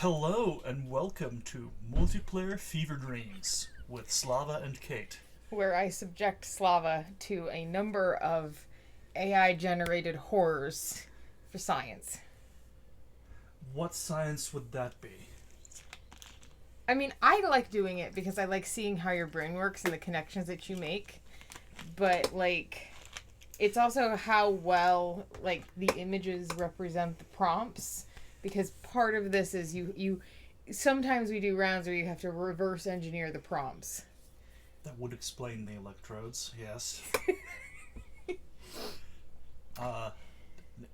Hello and welcome to Multiplayer Fever Dreams with Slava and Kate. Where I subject Slava to a number of AI-generated horrors for science. What science would that be? I mean, I like doing it because I like seeing how your brain works and the connections that you make. But, it's also how well, the images represent the prompts. Because part of this is you sometimes we do rounds where you have to reverse engineer the prompts. That would explain the electrodes, yes.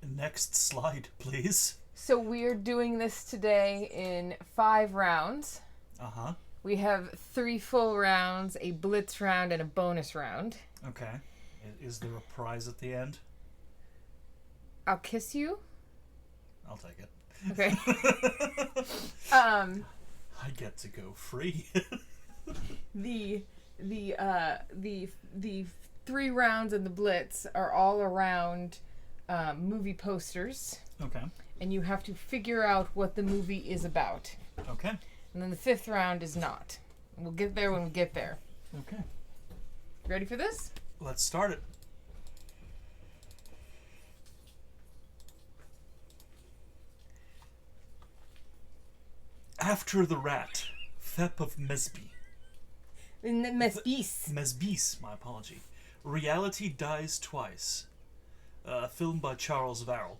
Next slide, please. So we're doing this today in 5 rounds. Uh-huh. We have 3 full rounds, a blitz round, and a bonus round. Okay. Is there a prize at the end? I'll kiss you. I'll take it. Okay. I get to go free. The 3 rounds in the blitz are all around movie posters. Okay. And you have to figure out what the movie is about. Okay. And then the 5th round is not. We'll get there when we get there. Okay. Ready for this? Let's start it. After the rat, Thep of Mesby. Mesbis, my apology. Reality Dies Twice. A film by Charles Varrell.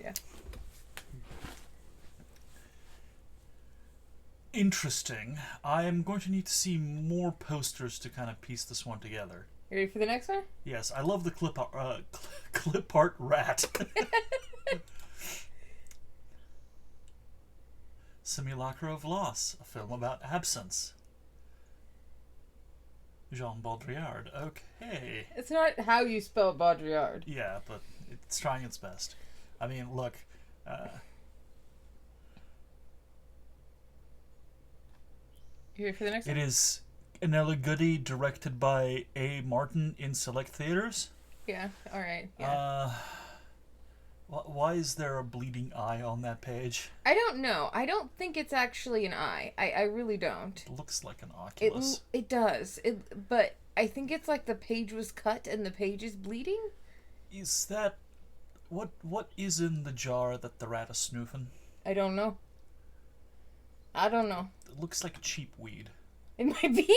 Yeah. Interesting. I am going to need to see more posters to kind of piece this one together. You ready for the next one? Yes, I love the clip art rat. Simulacra of Loss, a film about absence. Jean Baudrillard. Okay. It's not how you spell Baudrillard. Yeah, but it's trying its best. I mean, look. You ready for the next one? It is Anella Goody, directed by A. Martin in select theaters. Yeah, alright. Yeah. Why is there a bleeding eye on that page? I don't know. I don't think it's actually an eye. I really don't. It looks like an oculus. It does. But I think it's like the page was cut and the page is bleeding. Is that... What is in the jar that the rat is snoofing? I don't know. It looks like cheap weed. It might be.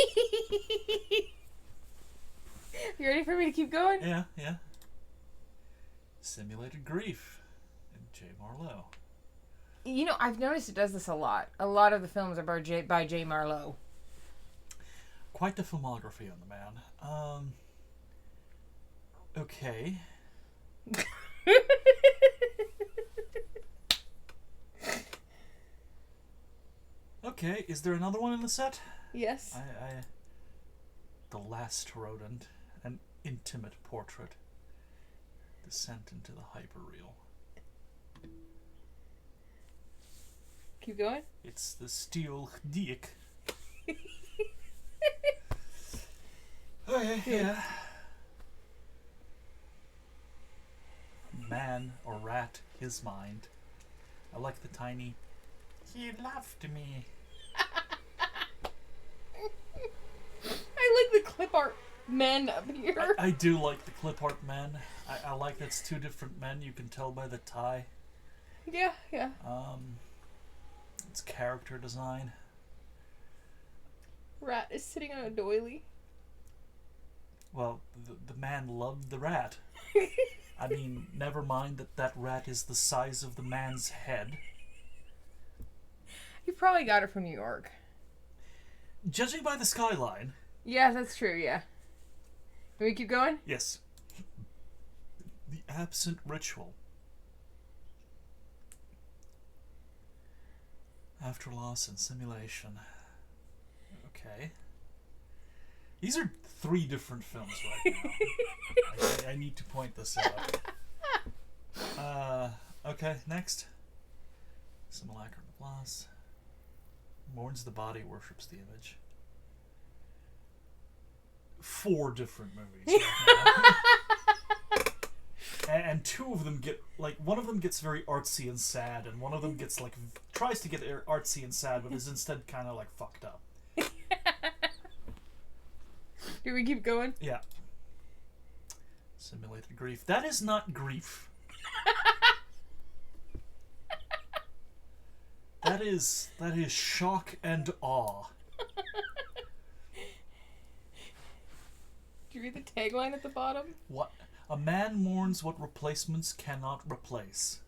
You ready for me to keep going? Yeah. Simulated Grief and J. Marlowe. You know, I've noticed it does this a lot. A lot of the films are by J. Marlowe. Quite the filmography on the man. Okay. Okay, is there another one in the set? Yes. The Last Rodent, an intimate portrait. Descent into the hyperreal. Keep going. It's the Steel Diegetic. Okay, yeah. Man or rat, his mind. I like the tiny... He loved me. I like the clip art men up here. I do like the clip art men. I like that's 2 different men. You can tell by the tie. Yeah. It's character design. Rat is sitting on a doily. Well, the man loved the rat. I mean, never mind that rat is the size of the man's head. You probably got it from New York. Judging by the skyline. Yeah, that's true, yeah. Can we keep going? Yes. The Absent Ritual. After Loss and Simulation. Okay. These are 3 different films right now. I need to point this out. Okay, next. Simulacrum of Loss. Mourns the body, worships the image. 4 different movies right now. and two of them get, like, one of them gets very artsy and sad, and one of them gets, like, tries to get artsy and sad, but is instead kind of, like, fucked up. Do we keep going? Yeah. Simulated grief. That is not grief. That is shock and awe. Do you read the tagline at the bottom? What? A man mourns what replacements cannot replace.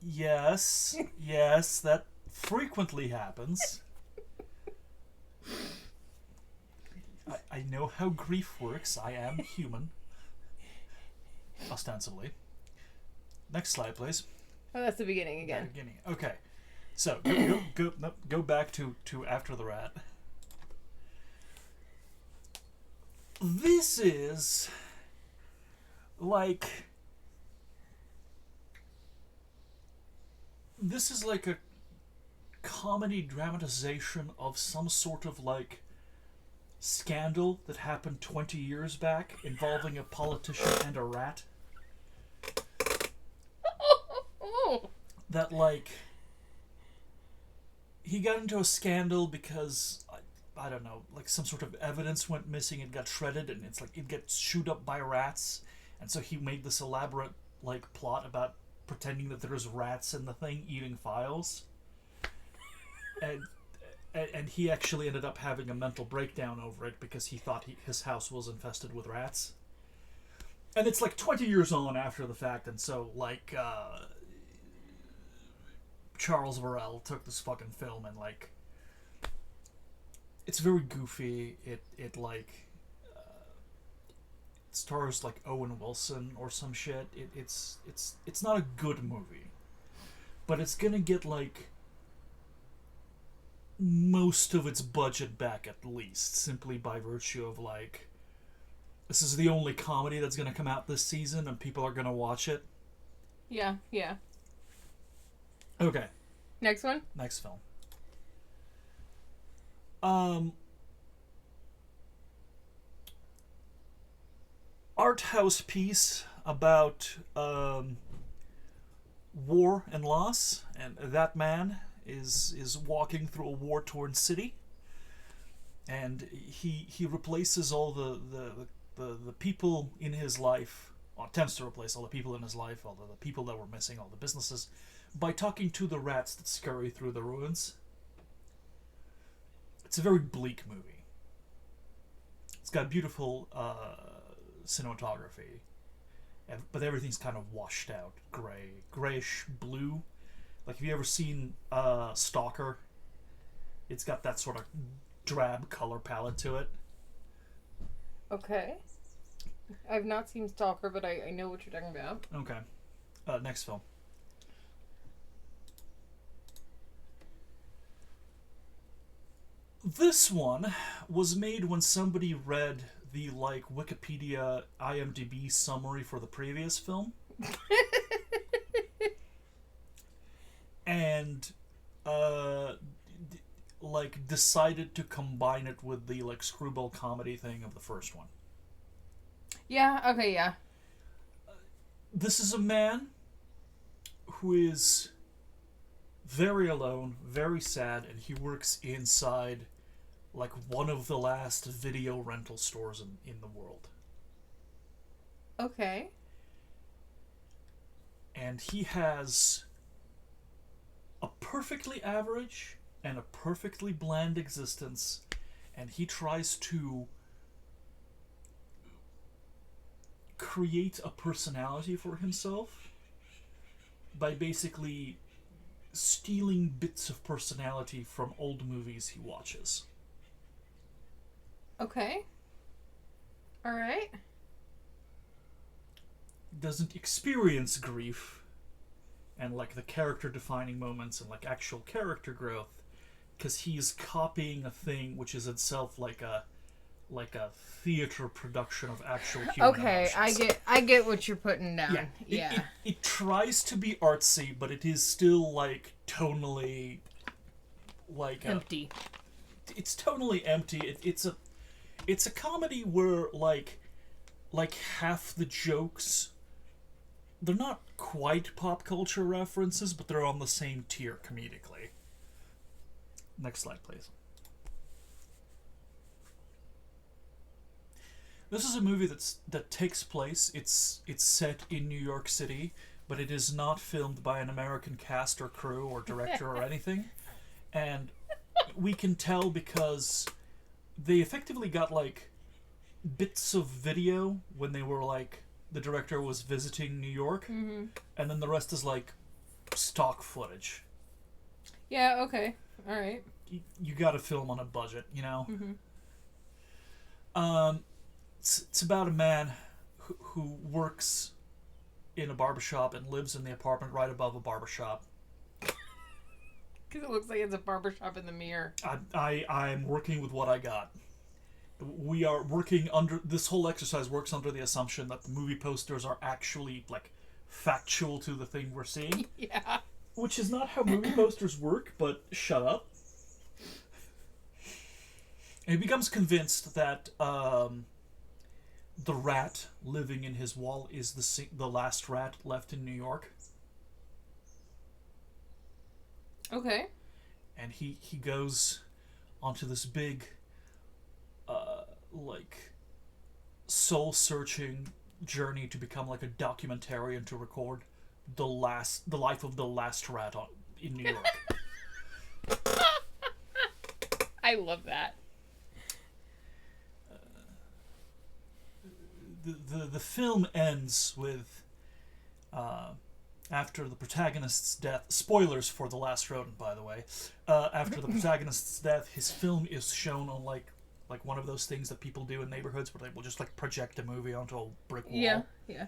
Yes, yes, that frequently happens. I know how grief works. I am human. Ostensibly. Next slide, please. Oh, that's the beginning again. Beginning. Okay. So, go back to After the Rat. This is like a comedy dramatization of some sort of like scandal that happened 20 years back involving a politician and a rat. That, like, he got into a scandal because, I don't know, like some sort of evidence went missing, it got shredded, and it's like it gets chewed up by rats, and so he made this elaborate, like, plot about pretending that there's rats in the thing eating files. And he actually ended up having a mental breakdown over it because he thought his house was infested with rats. And it's like 20 years on after the fact, and so, like, Charles Varel took this fucking film and, like, it's very goofy. It like, stars, like, Owen Wilson or some shit. It's not a good movie. But it's gonna get, like, most of its budget back at least, simply by virtue of, like, this is the only comedy that's gonna come out this season and people are gonna watch it. Yeah. Okay. Next one? Next film. Art house piece about war and loss, and that man is walking through a war-torn city, and he replaces all the people in his life, or attempts to replace all the people in his life, all the people that were missing, all the businesses, by talking to the rats that scurry through the ruins. It's a very bleak movie. It's got beautiful cinematography, but everything's kind of washed out, grayish blue. Like, have you ever seen Stalker? It's got that sort of drab color palette to it. Okay. I've not seen Stalker, but I know what you're talking about. Okay. Next film. This one was made when somebody read the, like, Wikipedia IMDb summary for the previous film. And, like, decided to combine it with the, like, screwball comedy thing of the first one. Yeah, okay, yeah. This is a man who is very alone, very sad, and he works inside, like, one of the last video rental stores in the world. Okay. And he has a perfectly average and a perfectly bland existence, and he tries to create a personality for himself by basically stealing bits of personality from old movies he watches. Okay. Alright. Doesn't experience grief and, like, the character defining moments and, like, actual character growth, because he's copying a thing which is itself like a theater production of actual human emotions. I get what you're putting down. Yeah. It tries to be artsy, but it is still, like, tonally, like, empty. It's tonally empty. It's a comedy where, like, like half the jokes, they're not quite pop culture references, but they're on the same tier comedically. Next slide, please. This is a movie that takes place. It's set in New York City, but it is not filmed by an American cast or crew or director or anything. And we can tell because they effectively got like bits of video when they were like the director was visiting New York, Mm-hmm. and then the rest is like stock footage. Yeah. Okay. All right. You got to film on a budget, you know. Mm-hmm. It's about a man who works in a barbershop and lives in the apartment right above a barbershop. Because it looks like it's a barbershop in the mirror. I'm working with what I got. We are working under... This whole exercise works under the assumption that the movie posters are actually, like, factual to the thing we're seeing. Yeah. Which is not how movie posters work, but shut up. And he becomes convinced that the rat living in his wall is the last rat left in New York. Okay. And he goes onto this big, like, soul-searching journey to become like a documentarian to record the life of the last rat in New York. I love that. The film ends with after the protagonist's death. Spoilers for The Last Rodent, by the way. After the protagonist's death, his film is shown on like one of those things that people do in neighborhoods where they will just like project a movie onto a brick wall. Yeah. Yeah.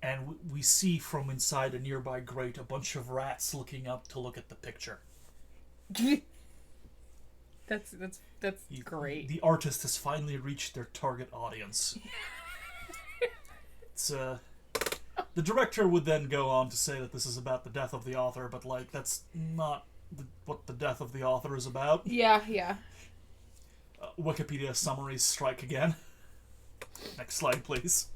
And we see from inside a nearby grate a bunch of rats looking up to look at the picture. That's great. The artist has finally reached their target audience. It's the director would then go on to say that this is about the death of the author, but like that's not what the death of the author is about. Yeah, yeah. Wikipedia summaries strike again. Next slide, please.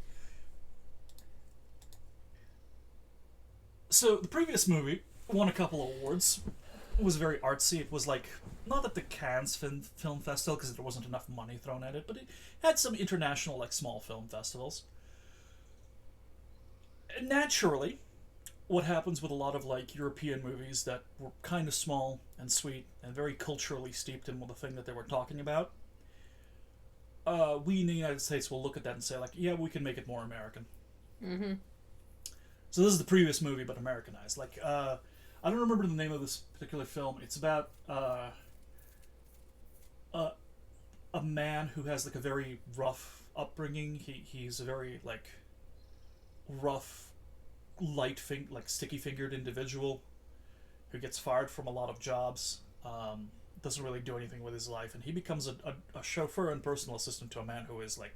So the previous movie won a couple of awards. It was very artsy. It was like, not at the Cannes Film Festival because there wasn't enough money thrown at it, but it had some international like small film festivals. And naturally, what happens with a lot of like European movies that were kind of small and sweet and very culturally steeped in the thing that they were talking about, we in the United States will look at that and say like, yeah, we can make it more American. Mm-hmm. So this is the previous movie, but Americanized. Like, I don't remember the name of this particular film. It's about a man who has like a very rough upbringing. He's a very like rough, sticky-fingered individual who gets fired from a lot of jobs. Doesn't really do anything with his life, and he becomes a chauffeur and personal assistant to a man who is like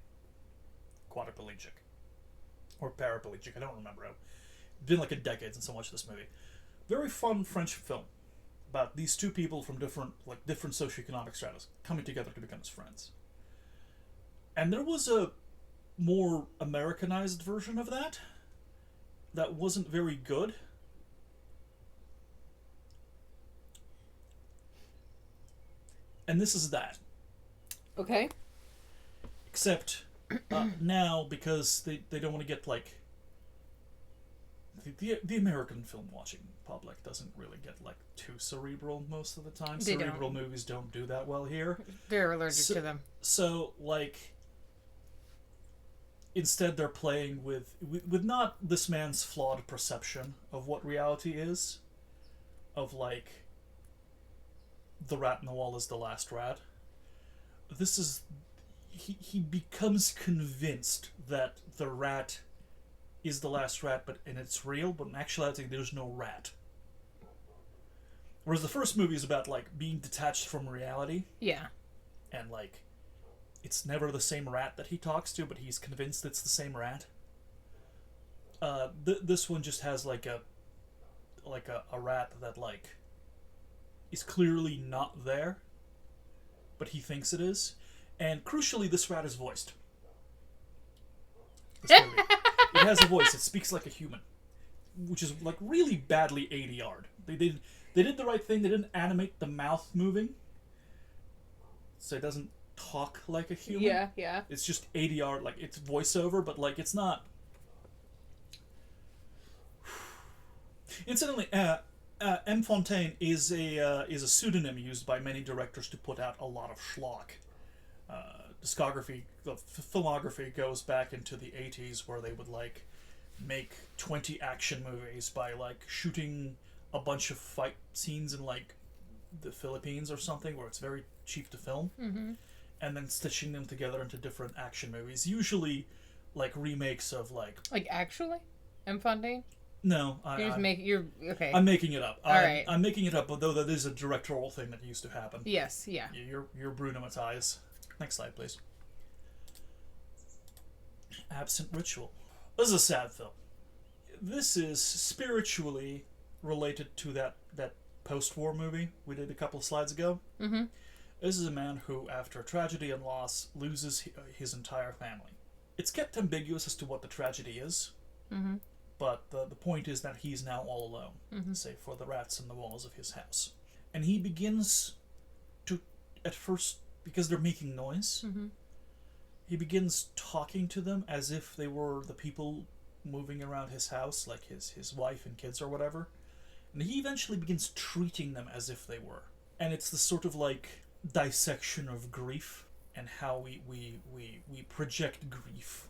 quadriplegic or paraplegic. I don't remember. It's been like a decade since I watched this movie. Very fun French film about these two people from different socioeconomic stratas coming together to become as friends. And there was a more Americanized version of that wasn't very good. And this is that. Okay. Except now, because they don't want to get like the American film watching public doesn't really get like too cerebral most of the time. Cerebral movies don't do that well here. They're allergic to them. So like instead they're playing with not this man's flawed perception of what reality is, of like the rat in the wall is the last rat. This is he becomes convinced that the rat is the last rat, and it's real, but in actuality there's no rat. Whereas the first movie is about like being detached from reality. Yeah. And like it's never the same rat that he talks to, but he's convinced it's the same rat. This one just has like a rat that like is clearly not there, but he thinks it is. And crucially, this rat is voiced. This movie. It has a voice. It speaks like a human, which is like really badly ADR'd. They did the right thing. They didn't animate the mouth moving, so it doesn't talk like a human. Yeah, yeah. It's just ADR, like it's voiceover, but like it's not. Incidentally, M. Fontaine is a pseudonym used by many directors to put out a lot of schlock. Discography, the filmography goes back into the 80s where they would like make 20 action movies by like shooting a bunch of fight scenes in like the Philippines or something where it's very cheap to film, and then stitching them together into different action movies, usually like remakes of like actually M. Fontaine. No, you're okay. I'm making it up. All right. I'm making it up, although that is a directorial thing that used to happen. Yes, yeah. You're Bruno Matthias. Next slide, please. Absent Ritual. This is a sad film. This is spiritually related to that post-war movie we did a couple of slides ago. Mm-hmm. This is a man who, after tragedy and loss, loses his entire family. It's kept ambiguous as to what the tragedy is. Mm-hmm. But the point is that he's now all alone, save for the rats in the walls of his house. And he begins to, at first, because they're making noise, he begins talking to them as if they were the people moving around his house, like his wife and kids or whatever. And he eventually begins treating them as if they were. And it's the sort of like dissection of grief and how we project grief.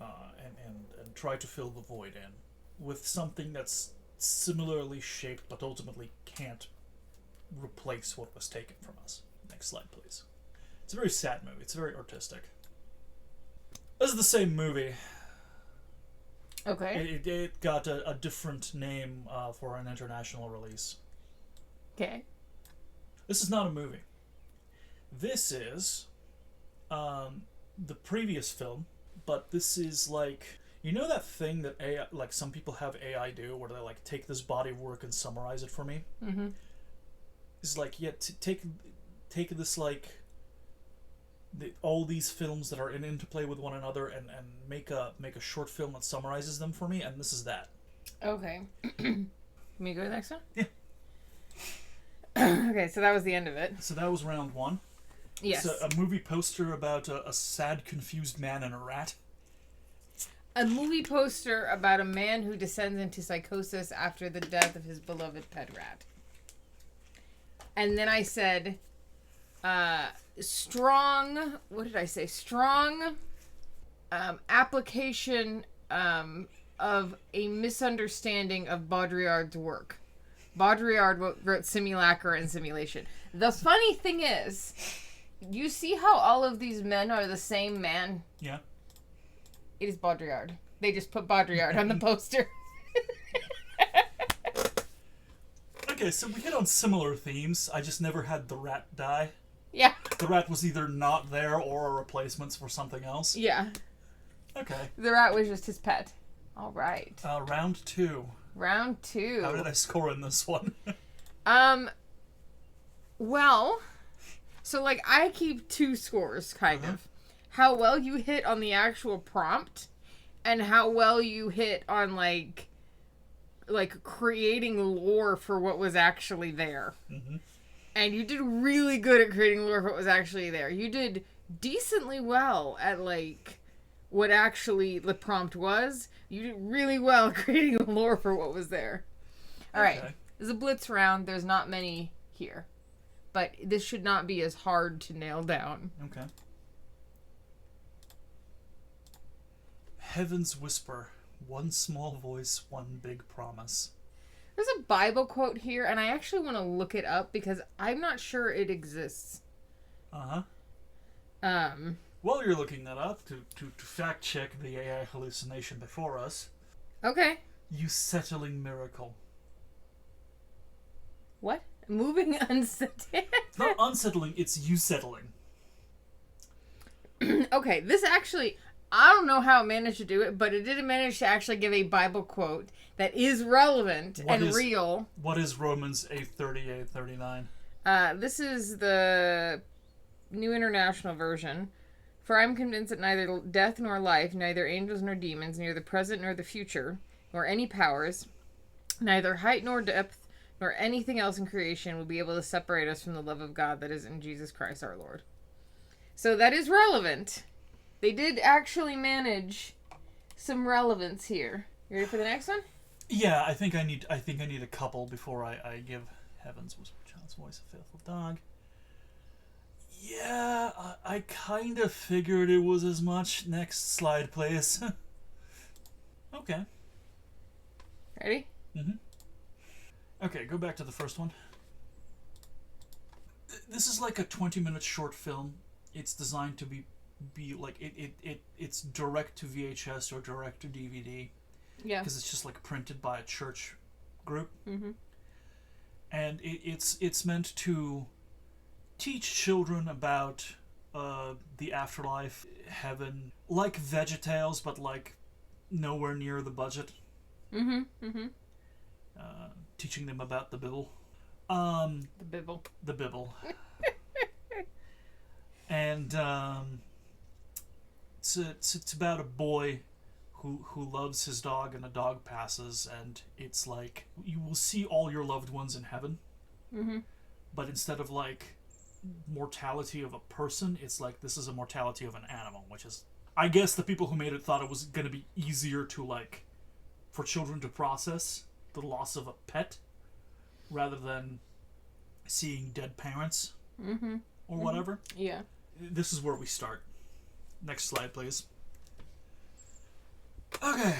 And try to fill the void in with something that's similarly shaped but ultimately can't replace what was taken from us. Next slide, please. It's a very sad movie. It's very artistic. This is the same movie. Okay. It got a different name for an international release. Okay. This is not a movie. This is the previous film. But this is like, you know that thing that AI, like some people have AI do, where they like take this body of work and summarize it for me. Mm-hmm. It's like, yeah, take this like all these films that are in interplay with one another and make a short film that summarizes them for me, and this is that. Okay. Can we go to the next one? Yeah. Okay, so that was the end of it. So that was round one. Yes. It's a movie poster about a sad, confused man and a rat. A movie poster about a man who descends into psychosis after the death of his beloved pet rat. And then I said, strong, what did I say? Strong application of a misunderstanding of Baudrillard's work. Baudrillard wrote Simulacra and Simulation. The funny thing is, you see how all of these men are the same man? Yeah. It is Baudrillard. They just put Baudrillard on the poster. Okay, so we hit on similar themes. I just never had the rat die. Yeah. The rat was either not there or a replacement for something else. Yeah. Okay. The rat was just his pet. All right. Round two. Round two. How did I score in this one? Well, so like I keep two scores, kind of. How well you hit on the actual prompt, and how well you hit on like creating lore for what was actually there. Mm-hmm. And you did really good at creating lore for what was actually there. You did decently well at like what actually the prompt was. You did really well at creating lore for what was there. All right. This is a blitz round. There's not many here. But this should not be as hard to nail down. Okay. Heaven's Whisper. One small voice, one big promise. There's a Bible quote here, and I actually want to look it up because I'm not sure it exists. While you're looking that up, to fact check the AI hallucination before us. Okay. You settling miracle. What? Moving unsettling? It's not unsettling, it's you settling. Okay, this actually, I don't know how it managed to do it, but it did manage to actually give a Bible quote that is relevant real. What is Romans 8:38, 39? This is the New International Version. For I am convinced that neither death nor life, neither angels nor demons, neither the present nor the future, nor any powers, neither height nor depth, nor anything else in creation will be able to separate us from the love of God that is in Jesus Christ our Lord. So that is relevant. They did actually manage some relevance here. You ready for the next one? Yeah, I think I need a couple before I give Heaven's Child's Voice a faithful dog. Yeah, I kind of figured it was as much. Next slide, please. Okay. Ready? Mm-hmm. Okay, go back to the first one. This is like a 20-minute short film. It's designed to be like it's direct to VHS or direct to DVD. Yeah. Because it's just like printed by a church group. Mm-hmm. And it's meant to teach children about the afterlife, heaven, like VeggieTales, but like nowhere near the budget. Mm-hmm. Mm-hmm. Teaching them about the Bible. The Bible. The Bible. And it's about a boy who loves his dog, and a dog passes, and it's like you will see all your loved ones in heaven. Mm-hmm. But instead of like mortality of a person, it's like this is a mortality of an animal, which is, I guess the people who made it thought it was going to be easier to like for children to process the loss of a pet rather than seeing dead parents. Mm-hmm. Or whatever. Yeah. This is where we start. Next slide, please. Okay.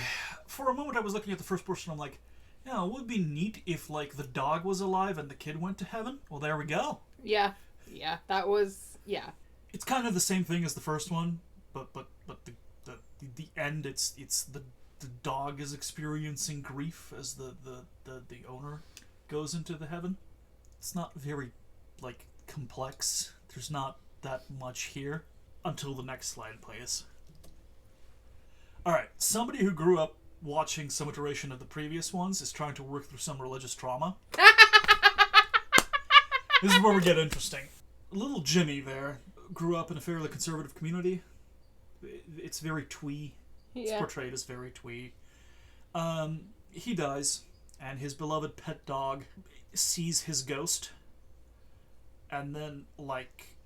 For a moment I was looking at the first person, I'm like, yeah, it would be neat if like the dog was alive and the kid went to heaven. Well, there we go. Yeah. Yeah. That was, yeah. It's kind of the same thing as the first one, but the end, it's the dog is experiencing grief as the owner goes into the heaven. It's not very like complex. There's not that much here until the next slide, please. Alright, somebody who grew up watching some iteration of the previous ones is trying to work through some religious trauma. This is where we get interesting. Little Jimmy there grew up in a fairly conservative community. It's very twee. Yeah. It's portrayed as very twee. He dies, and his beloved pet dog sees his ghost, and then, like,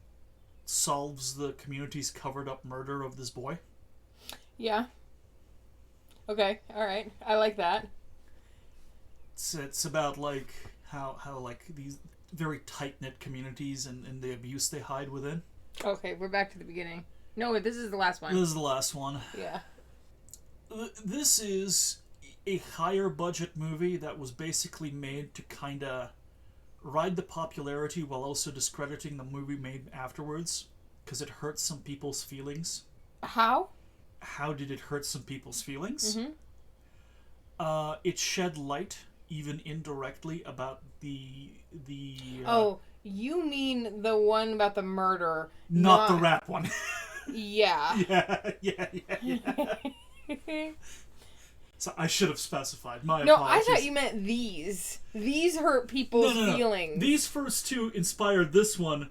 solves the community's covered-up murder of this boy. Yeah. Okay, alright. I like that. It's about, like, how like, these very tight-knit communities and the abuse they hide within. Okay, we're back to the beginning. No, this is the last one. This is the last one. Yeah. This is a higher-budget movie that was basically made to kind of ride the popularity while also discrediting the movie made afterwards, because it hurt some people's feelings. How? How did it hurt some people's feelings? Mm-hmm. It shed light, even indirectly, about the oh, you mean the one about the murder. not the rap one. Yeah. Yeah. So I should have specified. My No, apologies. I thought you meant these. These hurt people's feelings. These first two inspired this one,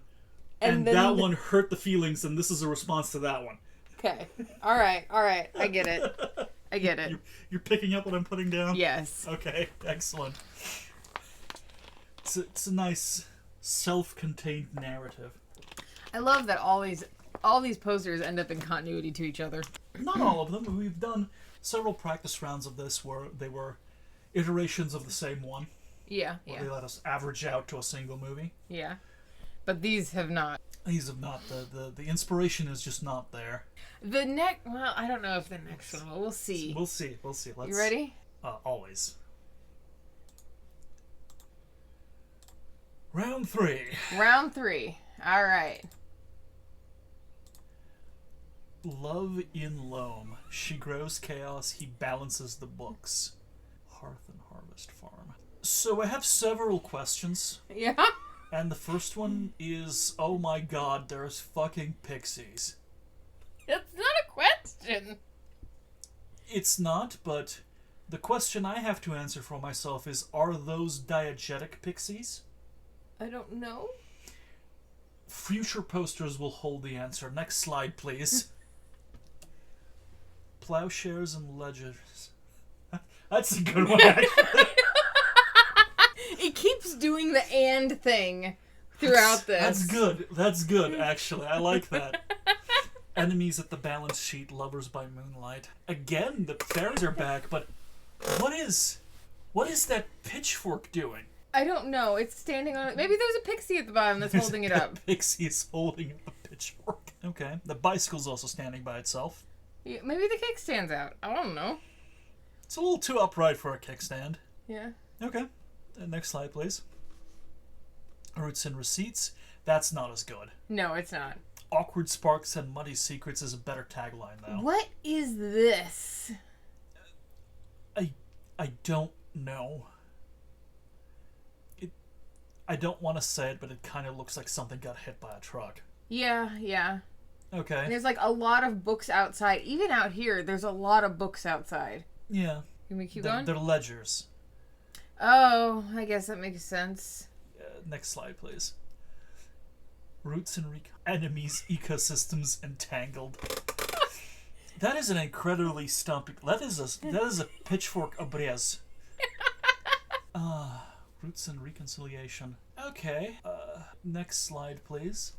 and then that one hurt the feelings, and this is a response to that one. Okay. All right. I get it. You're picking up what I'm putting down? Yes. Okay, excellent. It's a nice self-contained narrative. I love that all these posters end up in continuity to each other. Not all of them. We've done several practice rounds of this where they were iterations of the same one. Yeah. Where they let us average out to a single movie. Yeah. But these have not. These have not. The inspiration is just not there. Well, I don't know if the next one. We'll see. We'll see. You ready? Always. Round 3. Round 3. All right. Love in Loam. She grows chaos, he balances the books. Hearth and Harvest Farm. So I have several questions. Yeah? And the first one is, oh my god, there's fucking pixies. That's not a question. It's not, but the question I have to answer for myself is, are those diegetic pixies? I don't know. Future posters will hold the answer. Next slide, please. Plowshares and Ledgers. That's a good one, actually. It keeps doing the "and" thing throughout this. That's good. That's good, actually. I like that. Enemies at the balance sheet, lovers by moonlight. Again, the fairies are back, but what is that pitchfork doing? I don't know. It's standing on it. Maybe there's a pixie at the bottom that's holding it up. Pixie is holding up a pitchfork. Okay. The bicycle's also standing by itself. Yeah, maybe the kickstand's out. I don't know. It's a little too upright for a kickstand. Yeah. Okay. Next slide, please. Roots and receipts. That's not as good. No, it's not. Awkward sparks and muddy secrets is a better tagline, though. What is this? I don't know. I don't want to say it, but it kind of looks like something got hit by a truck. Yeah. Okay. And there's like a lot of books outside. Even out here, there's a lot of books outside. Yeah. Can we keep going? They're ledgers. Oh, I guess that makes sense. Next slide, please. Roots and enemies, ecosystems entangled. That is an incredibly stumpy. That is a pitchfork abrez. Roots and reconciliation. Okay. Next slide, please.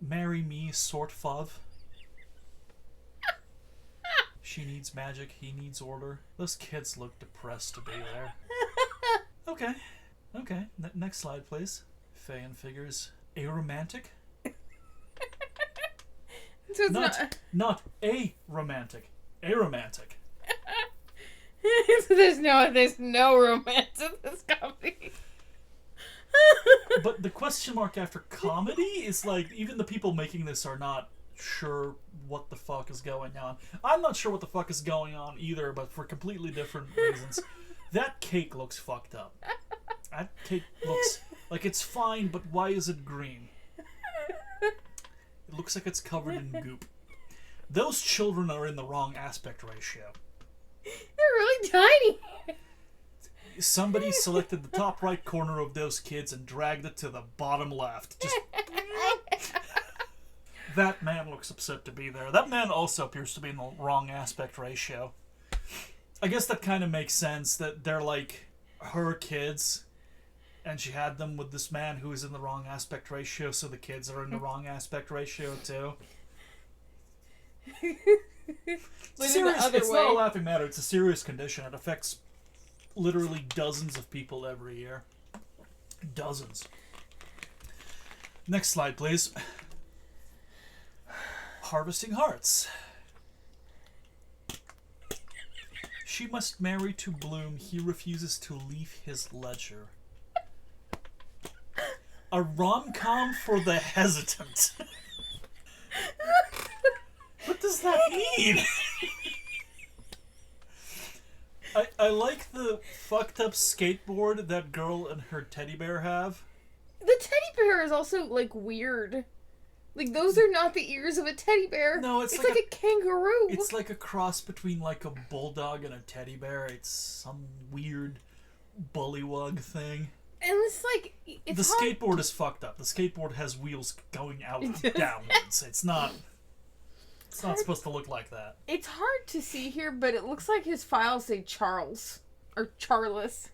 Marry me, sort fov. She needs magic, he needs order. Those kids look depressed to be there. Okay. Next slide, please. Fae and figures. Aromantic? So it's not a romantic. Aromantic. There's no romance in this copy. But the question mark after comedy is like, even the people making this are not sure what the fuck is going on. I'm not sure what the fuck is going on either, but for completely different reasons. That cake looks fucked up. That cake looks like it's fine, but why is it green? It looks like it's covered in goop. Those children are in the wrong aspect ratio. They're really tiny. Somebody selected the top right corner of those kids and dragged it to the bottom left. Just... That man looks upset to be there. That man also appears to be in the wrong aspect ratio. I guess that kind of makes sense, that they're like her kids, and she had them with this man who is in the wrong aspect ratio, so the kids are in the wrong aspect ratio too. It's not a laughing matter. It's a serious condition. It affects literally dozens of people every year. Dozens. Next slide, please. Harvesting hearts. She must marry to Bloom. He refuses to leave his ledger. A rom-com for the hesitant. What does that mean? I like the fucked up skateboard that girl and her teddy bear have. The teddy bear is also, like, weird. Like, those are not the ears of a teddy bear. No, it's like a kangaroo. It's like a cross between, like, a bulldog and a teddy bear. It's some weird bullywug thing. And it's like... The skateboard is fucked up. The skateboard has wheels going out downwards. It's not supposed to look like that. It's hard to see here, but it looks like his files say Charles. Or Charles.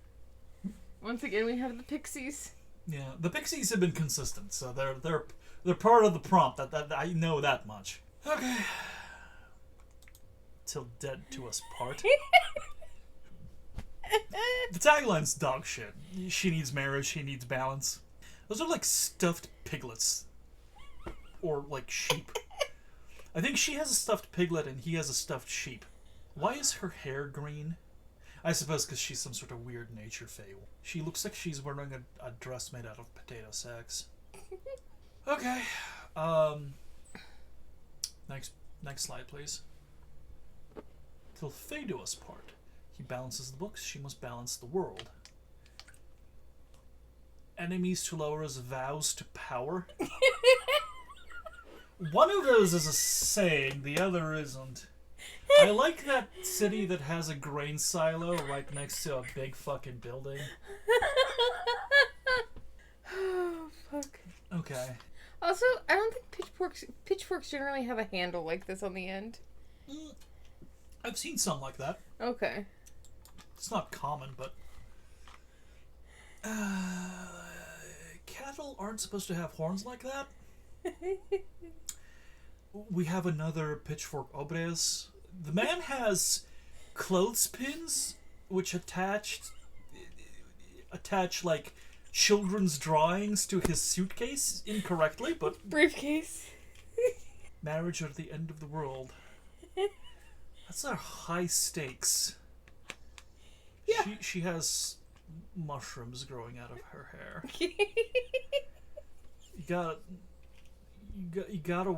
Once again, we have the pixies. Yeah, the pixies have been consistent, so they're part of the prompt. That I know that much. Okay. Till dead to us part. The tagline's dog shit. She needs marriage, she needs balance. Those are like stuffed piglets. Or like sheep. I think she has a stuffed piglet and he has a stuffed sheep. Why is her hair green? I suppose because she's some sort of weird nature fae. She looks like she's wearing a dress made out of potato sacks. Okay. Next slide, please. Till fate do us part. He balances the books, she must balance the world. Enemies to lovers, vows to power. One of those is a saying, the other isn't. I like that city that has a grain silo right next to a big fucking building. fuck? Okay. Also, I don't think pitchforks generally have a handle like this on the end. I've seen some like that. Okay. It's not common, but cattle aren't supposed to have horns like that. We have another pitchfork obres. The man has clothespins which attach like children's drawings to his suitcase incorrectly, but briefcase. Marriage at the end of the world. That's a high stakes. Yeah. She has mushrooms growing out of her hair. You gotta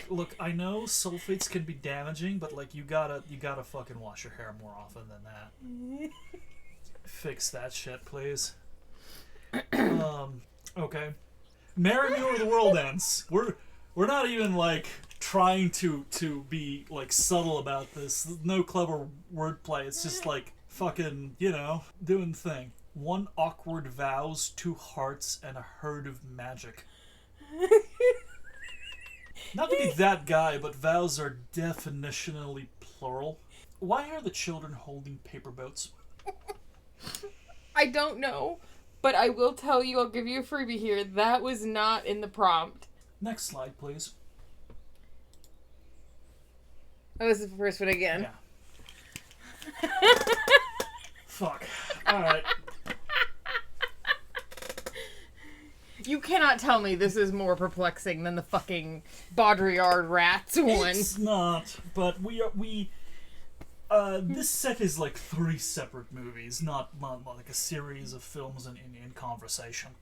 look. I know sulfates can be damaging, but like you gotta fucking wash your hair more often than that. Fix that shit, please. Okay. Marry me or the world ends. We're not even like trying to be like subtle about this. No clever wordplay. It's just like fucking, doing the thing. One awkward vows, two hearts, and a herd of magic. Not to be that guy, but vows are definitionally plural. Why are the children holding paper boats? I don't know, but I will tell you, I'll give you a freebie here. That was not in the prompt. Next slide, please. Oh, this is the first one again. Yeah. Fuck. Alright. You cannot tell me this is more perplexing than the fucking Baudrillard rats one. It's not, but this set is like 3 separate movies, not like a series of films in conversation.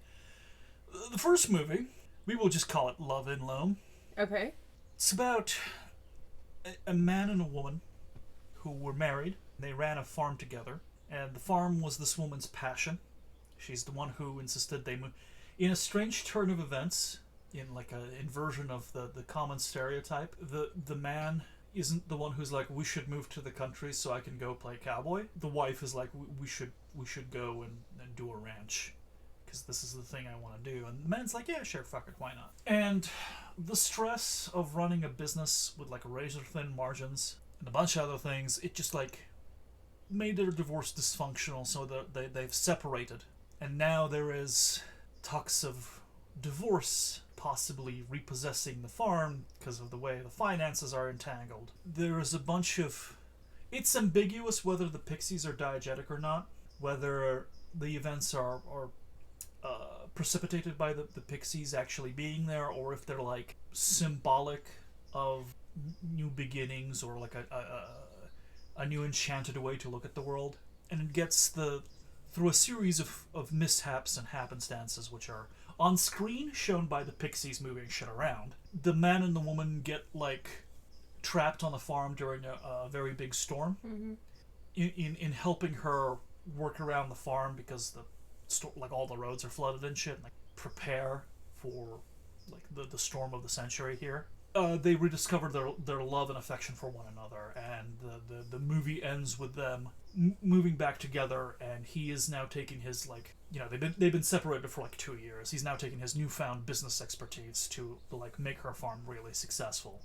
The first movie, we will just call it Love in Loam. Okay. It's about a man and a woman who were married. They ran a farm together, and the farm was this woman's passion. She's the one who insisted they move. In a strange turn of events, in like an inversion of the common stereotype, the man isn't the one who's like, we should move to the country so I can go play cowboy. The wife is like, we should go and do a ranch because this is the thing I want to do. And the man's like, yeah, sure, fuck it, why not? And the stress of running a business with like razor thin margins and a bunch of other things, it just like made their divorce dysfunctional, so that they've separated. And now there is talks of divorce, possibly repossessing the farm because of the way the finances are entangled. There is a bunch of... It's ambiguous whether the pixies are diegetic or not, whether the events are precipitated by the pixies actually being there, or if they're like symbolic of new beginnings or like a new enchanted way to look at the world. And it gets through a series of mishaps and happenstances, which are on screen shown by the pixies moving shit around. The man and the woman get like trapped on the farm during a very big storm. Mm-hmm. In helping her work around the farm because like all the roads are flooded and shit, and like prepare for like the storm of the century here. They rediscover their love and affection for one another, and the movie ends with them moving back together, and he is now taking his like, they've been separated for like 2 years. He's now taking his newfound business expertise to like make her farm really successful.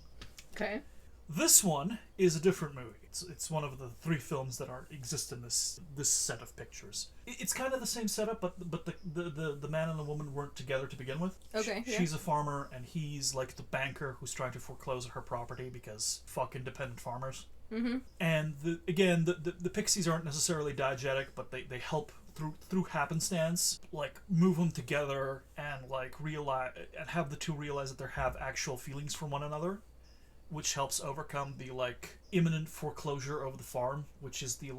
Okay. This one is a different movie. It's one of the 3 films that exist in this set of pictures. It's kind of the same setup, but the man and the woman weren't together to begin with. Okay. She's a farmer, and he's like the banker who's trying to foreclose her property because fuck independent farmers. Mm-hmm. And the pixies aren't necessarily diegetic, but they help through happenstance, like move them together and like realize and have the two realize that they have actual feelings for one another, which helps overcome the like imminent foreclosure of the farm, which is the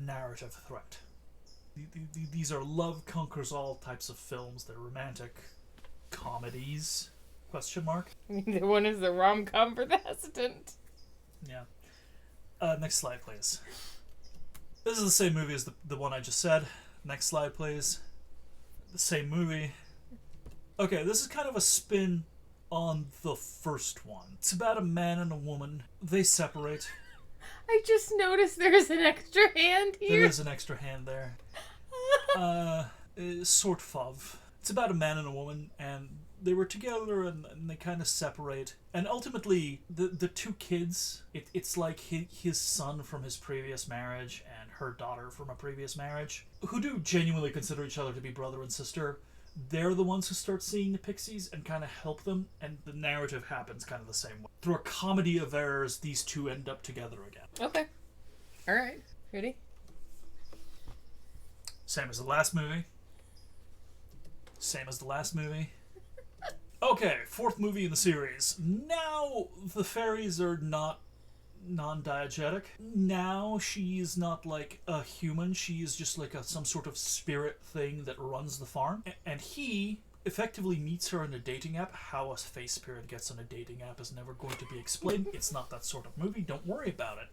narrative threat. These are love conquers all types of films. They're romantic comedies? ? The one is the rom-com for the hesitant. Yeah. Next slide, please. This is the same movie as the one I just said. Next slide, please. The same movie. Okay, this is kind of a spin on the first one. It's about a man and a woman. They separate. I just noticed there's an extra hand here. There is an extra hand there. Sort of. It's about a man and a woman, and they were together, and they kind of separate. And ultimately, the two kids, it's like his son from his previous marriage and her daughter from a previous marriage, who do genuinely consider each other to be brother and sister. They're the ones who start seeing the pixies and kind of help them, and the narrative happens kind of the same way. Through a comedy of errors, these two end up together again. Okay. All right. Ready? Same as the last movie. Same as the last movie. Okay, fourth movie in the series. Now the fairies are not non-diegetic. Now she is not like a human. She is just like some sort of spirit thing that runs the farm. And he effectively meets her in a dating app. How a face spirit gets on a dating app is never going to be explained. It's not that sort of movie. Don't worry about it.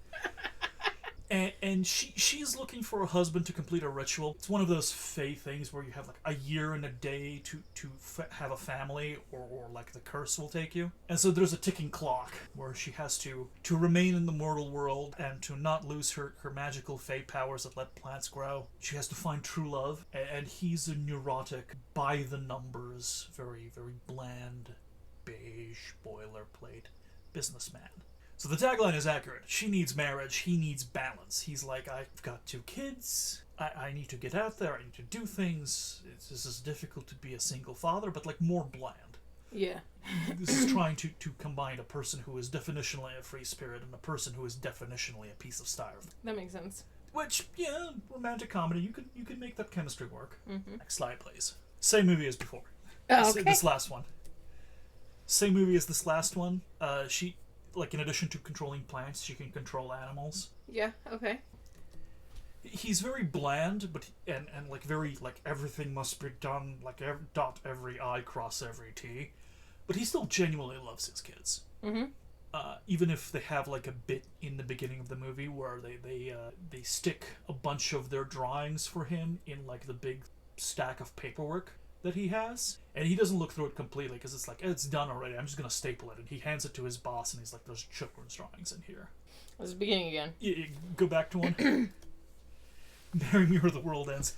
And she's looking for a husband to complete a ritual. It's one of those fae things where you have like a year and a day to have a family, or like the curse will take you. And so there's a ticking clock where she has to remain in the mortal world and to not lose her magical fae powers that let plants grow. She has to find true love. And he's a neurotic, by the numbers, very, very bland, beige, boilerplate businessman. So the tagline is accurate. She needs marriage. He needs balance. He's like, I've got 2 kids. I need to get out there. I need to do things. This is difficult to be a single father, but like more bland. Yeah. This is trying to combine a person who is definitionally a free spirit and a person who is definitionally a piece of styrofoam. That makes sense. Which, yeah, romantic comedy. You could make that chemistry work. Mm-hmm. Next slide, please. Same movie as before. Oh, okay. This last one. Same movie as this last one. She... Like, in addition to controlling plants, she can control animals. Yeah, okay. He's very bland, but and like very like everything must be done like dot every I, cross every T, but he still genuinely loves his kids. Mm-hmm. Even if they have like a bit in the beginning of the movie where they stick a bunch of their drawings for him in like the big stack of paperwork that he has, and he doesn't look through it completely because it's like, it's done already, I'm just gonna staple it, and he hands it to his boss and he's like, there's children's drawings in here. This is beginning again. You go back to one. Marry Me or the World Ends.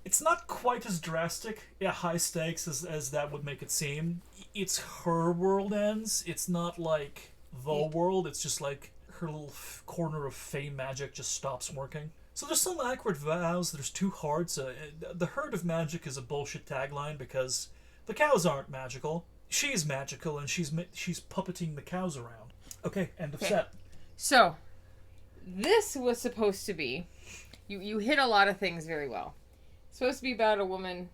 It's not quite as drastic, high stakes as that would make it seem. It's her world ends. It's not like the world, it's just like her little corner of fey magic just stops working. So there's some awkward vows, there's 2 hearts. The herd of magic is a bullshit tagline because the cows aren't magical. She's magical and she's puppeting the cows around. Okay, end of set. So, this was supposed to be... You hit a lot of things very well. It's supposed to be about a woman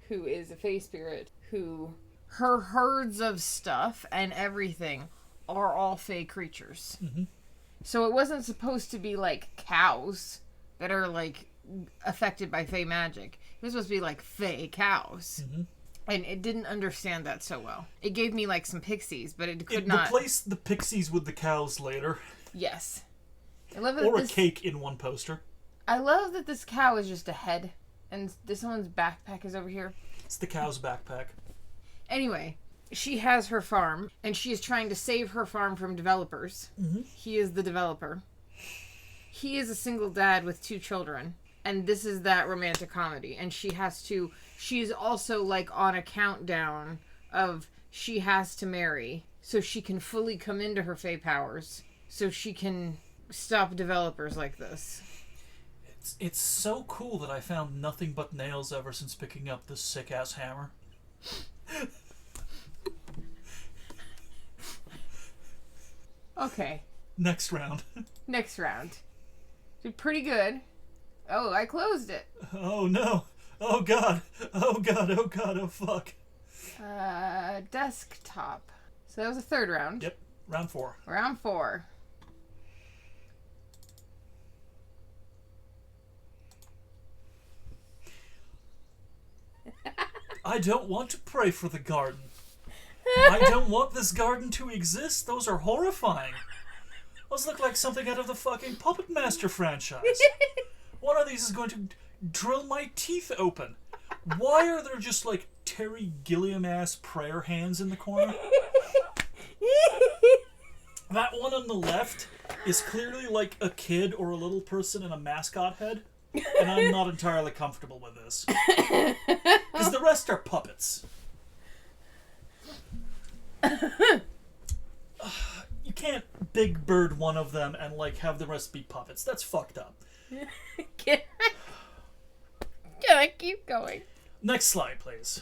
who is a fae spirit, who... Her herds of stuff and everything are all fae creatures. Mm-hmm. So it wasn't supposed to be like cows that are like affected by fae magic. It was supposed to be like fae cows. Mm-hmm. And it didn't understand that so well. It gave me like some pixies, but it could not... Replace the pixies with the cows later. Yes. I love that or a cake in one poster. I love that this cow is just a head, and this one's backpack is over here. It's the cow's backpack. Anyway, she has her farm, and she is trying to save her farm from developers. Mm-hmm. He is the developer. He is a single dad with 2 children, and this is that romantic comedy. And she's also like on a countdown of she has to marry so she can fully come into her fae powers, so she can stop developers like this. It's so cool that I found nothing but nails ever since picking up this sick-ass hammer. Okay. Next round. Next round. Did pretty good. Oh, I closed it. Oh no. Oh god. Oh god. Oh god. Oh fuck. Desktop. So that was the 3rd round. Yep. Round 4. Round 4. I don't want to pray for the garden. I don't want this garden to exist. Those are horrifying. Those look like something out of the fucking Puppet Master franchise. One of these is going to drill my teeth open. Why are there just like Terry Gilliam-ass prayer hands in the corner? That one on the left is clearly like a kid or a little person in a mascot head. and I'm not entirely comfortable with this. Because the rest are puppets. You can't Big Bird one of them and, like, have the rest be puppets. That's fucked up. Can I keep going? Next slide, please.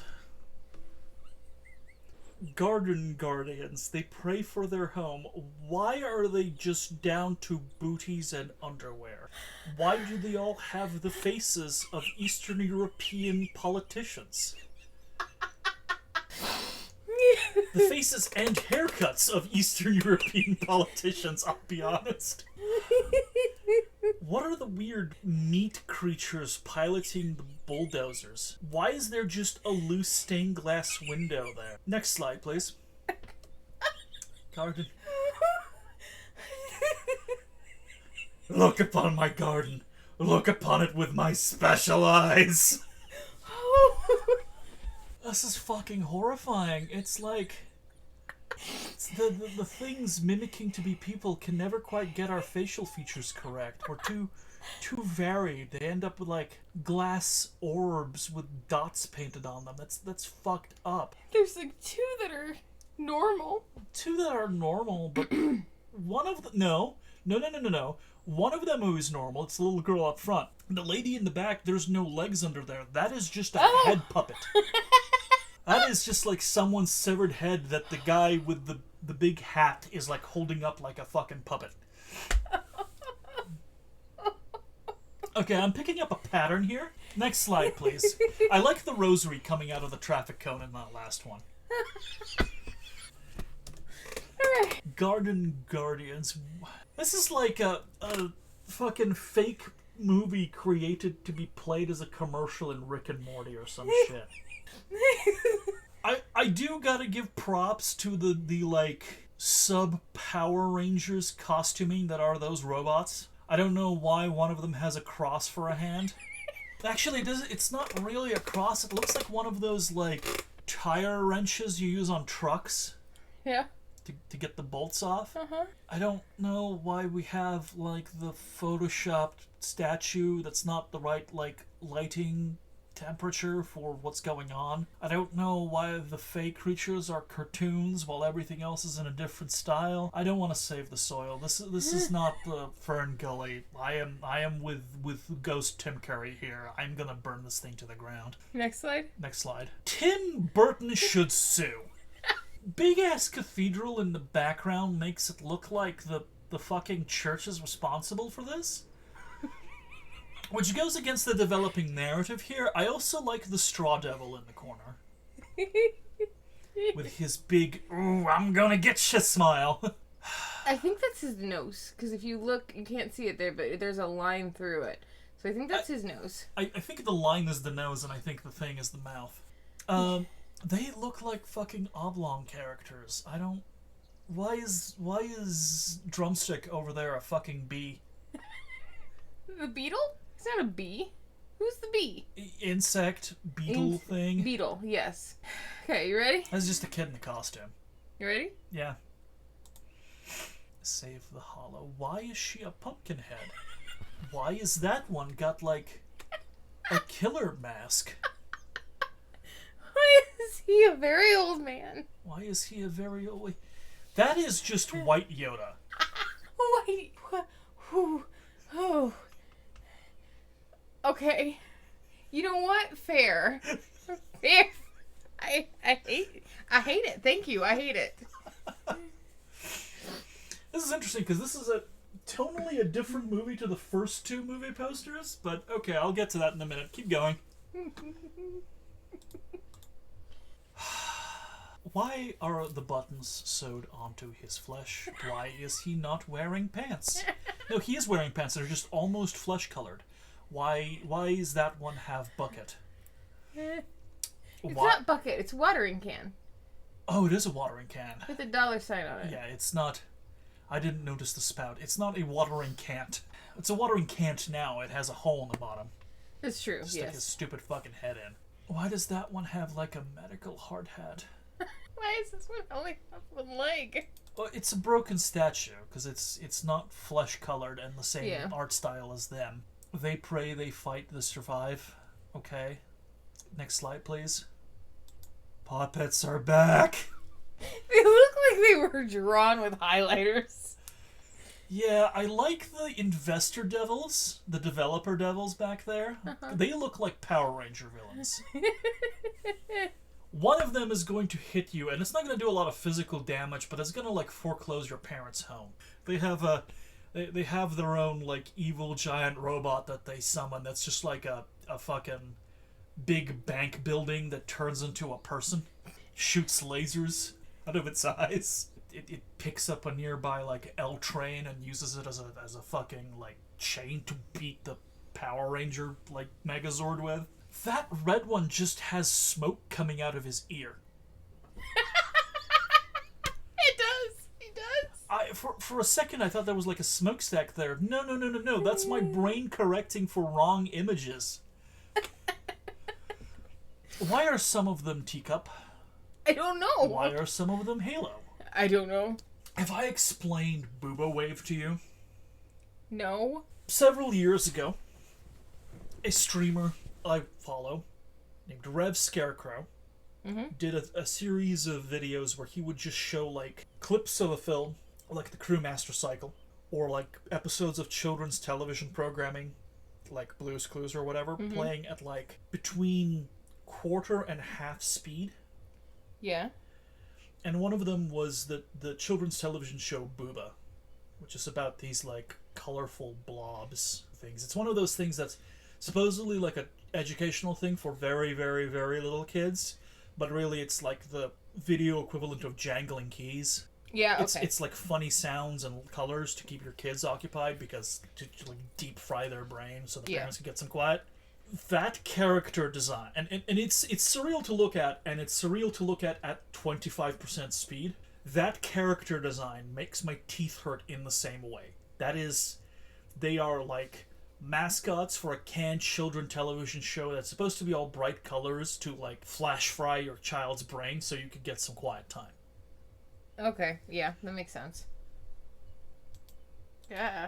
Garden guardians, they pray for their home. Why are they just down to booties and underwear? Why do they all have the faces of Eastern European politicians? The faces and haircuts of Eastern European politicians, I'll be honest. What are the weird meat creatures piloting the bulldozers? Why is there just a loose stained glass window there? Next slide, please. Garden. Look upon my garden. Look upon it with my special eyes. This is fucking horrifying. It's like... The things mimicking to be people can never quite get our facial features correct. We're too varied. They end up with, like, glass orbs with dots painted on them. That's fucked up. There's like 2 that are normal. 2 that are normal, but one of them... No. One of them who is normal, it's the little girl up front. The lady in the back, there's no legs under there. That is just a head puppet. That is just like someone's severed head that the guy with the big hat is like holding up like a fucking puppet. Okay, I'm picking up a pattern here. Next slide, please. I like the rosary coming out of the traffic cone in that last one. Garden guardians. This is like a fucking fake movie created to be played as a commercial in Rick and Morty or some shit. I do gotta give props to the like sub-Power Rangers costuming that are those robots. I don't know why one of them has a cross for a hand. Actually, it's not really a cross. It looks like one of those like tire wrenches you use on trucks. Yeah. To get the bolts off. Uh-huh. I don't know why we have like the photoshopped statue that's not the right like lighting temperature for what's going on. I don't know why the fake creatures are cartoons while everything else is in a different style. I don't want to save the soil. This is not the Fern Gully. I am with Ghost Tim Curry here. I'm gonna burn this thing to the ground. Next slide. Next slide. Tim Burton should sue. Big ass cathedral in the background makes it look like the fucking church is responsible for this. Which goes against the developing narrative here. I also like the straw devil in the corner. With his big, ooh, I'm gonna get you smile. I think that's his nose. Because if you look, you can't see it there, but there's a line through it. So I think that's his nose. I think the line is the nose, and I think the thing is the mouth. They look like fucking oblong characters. I don't... Why is Drumstick over there a fucking bee? The beetle? It's not a bee. Who's the bee? Insect, beetle thing. Beetle, yes. Okay, you ready? That's just a kid in a costume. You ready? Yeah. Save the Hollow. Why is she a pumpkin head? Why is that one got, like, a killer mask? Why is he a very old man? Why is he a very old... That is just White Yoda. White... Oh... Okay. You know what? Fair. Fair. I hate it. Thank you. I hate it. This is interesting because this is tonally a different movie to the first 2 movie posters, but okay, I'll get to that in a minute. Keep going. Why are the buttons sewed onto his flesh? Why is he not wearing pants? No, he is wearing pants. They're just almost flesh-colored. Why does that one have bucket? It's not bucket. It's watering can. Oh, it is a watering can. With a $ sign on it. Yeah, it's not... I didn't notice the spout. It's not a watering cant. It's a watering cant now. It has a hole in the bottom. It's true, Stick his stupid fucking head in. Why does that one have like a medical hard hat? Why is this one only have one leg? Well, it's a broken statue because it's not flesh colored and the same art style as them. They pray, they fight, they survive. Okay. Next slide, please. Puppets are back! They look like they were drawn with highlighters. Yeah, I like the investor devils, the developer devils back there. They look like Power Ranger villains. One of them is going to hit you, and it's not going to do a lot of physical damage, but it's going to, like, foreclose your parents' home. They have they have their own, like, evil giant robot that they summon that's just like a fucking big bank building that turns into a person. Shoots lasers out of its eyes. It picks up a nearby, like, L train and uses it as a fucking, like, chain to beat the Power Ranger, like, Megazord with. That red one just has smoke coming out of his ear. It does. It does. For a second, I thought there was, like, a smokestack there. No. That's my brain correcting for wrong images. Why are some of them teacup? I don't know. Why are some of them Halo? I don't know. Have I explained Booba Wave to you? No. Several years ago, a streamer I follow named Rev Scarecrow did a series of videos where he would just show, like, clips of a film, like the Crewmaster Cycle, or, like, episodes of children's television programming, like Blue's Clues or whatever, playing at, like, between quarter and half speed. Yeah. And one of them was the children's television show Booba, which is about these, like, colorful blobs things. It's one of those things that's supposedly like an educational thing for very, very, very little kids, but really it's like the video equivalent of jangling keys. Yeah, okay. It's like funny sounds and colors to keep your kids occupied, because to like deep fry their brain so the parents can get some quiet. That character design, and it's surreal to look at, and it's surreal to look at 25% speed. That character design makes my teeth hurt in the same way. That is, they are like mascots for a canned children television show that's supposed to be all bright colors to, like, flash fry your child's brain so you could get some quiet time. Okay, yeah, that makes sense. Yeah.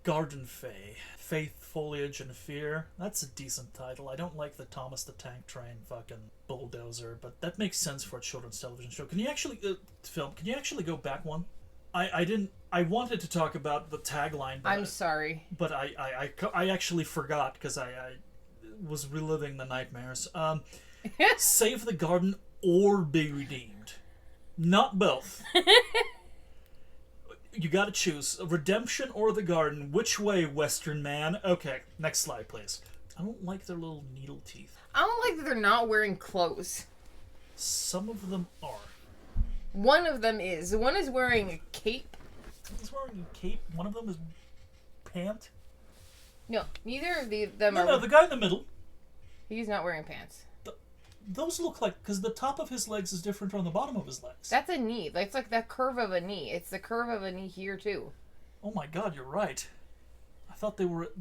Garden Fae. Faith, Foliage, and Fear. That's a decent title. I don't like the Thomas the Tank Train fucking bulldozer, but that makes sense for a children's television show. Can you actually... Can you actually go back one? I didn't... I wanted to talk about the tagline, but I'm sorry. But I actually forgot, because I was reliving the nightmares. Save the garden or be redeemed. Not both. You gotta choose. Redemption or the garden. Which way, Western man? Okay, next slide, please. I don't like their little needle teeth. I don't like that they're not wearing clothes. Some of them are. One of them is. One is wearing a cape. One's wearing a cape. One of them is pant. No, neither of them are... No, the guy in the middle. He's not wearing pants. Those look like... Because the top of his legs is different from the bottom of his legs. That's a knee. That's like the curve of a knee. It's the curve of a knee here, too. Oh my god, you're right. I thought they were...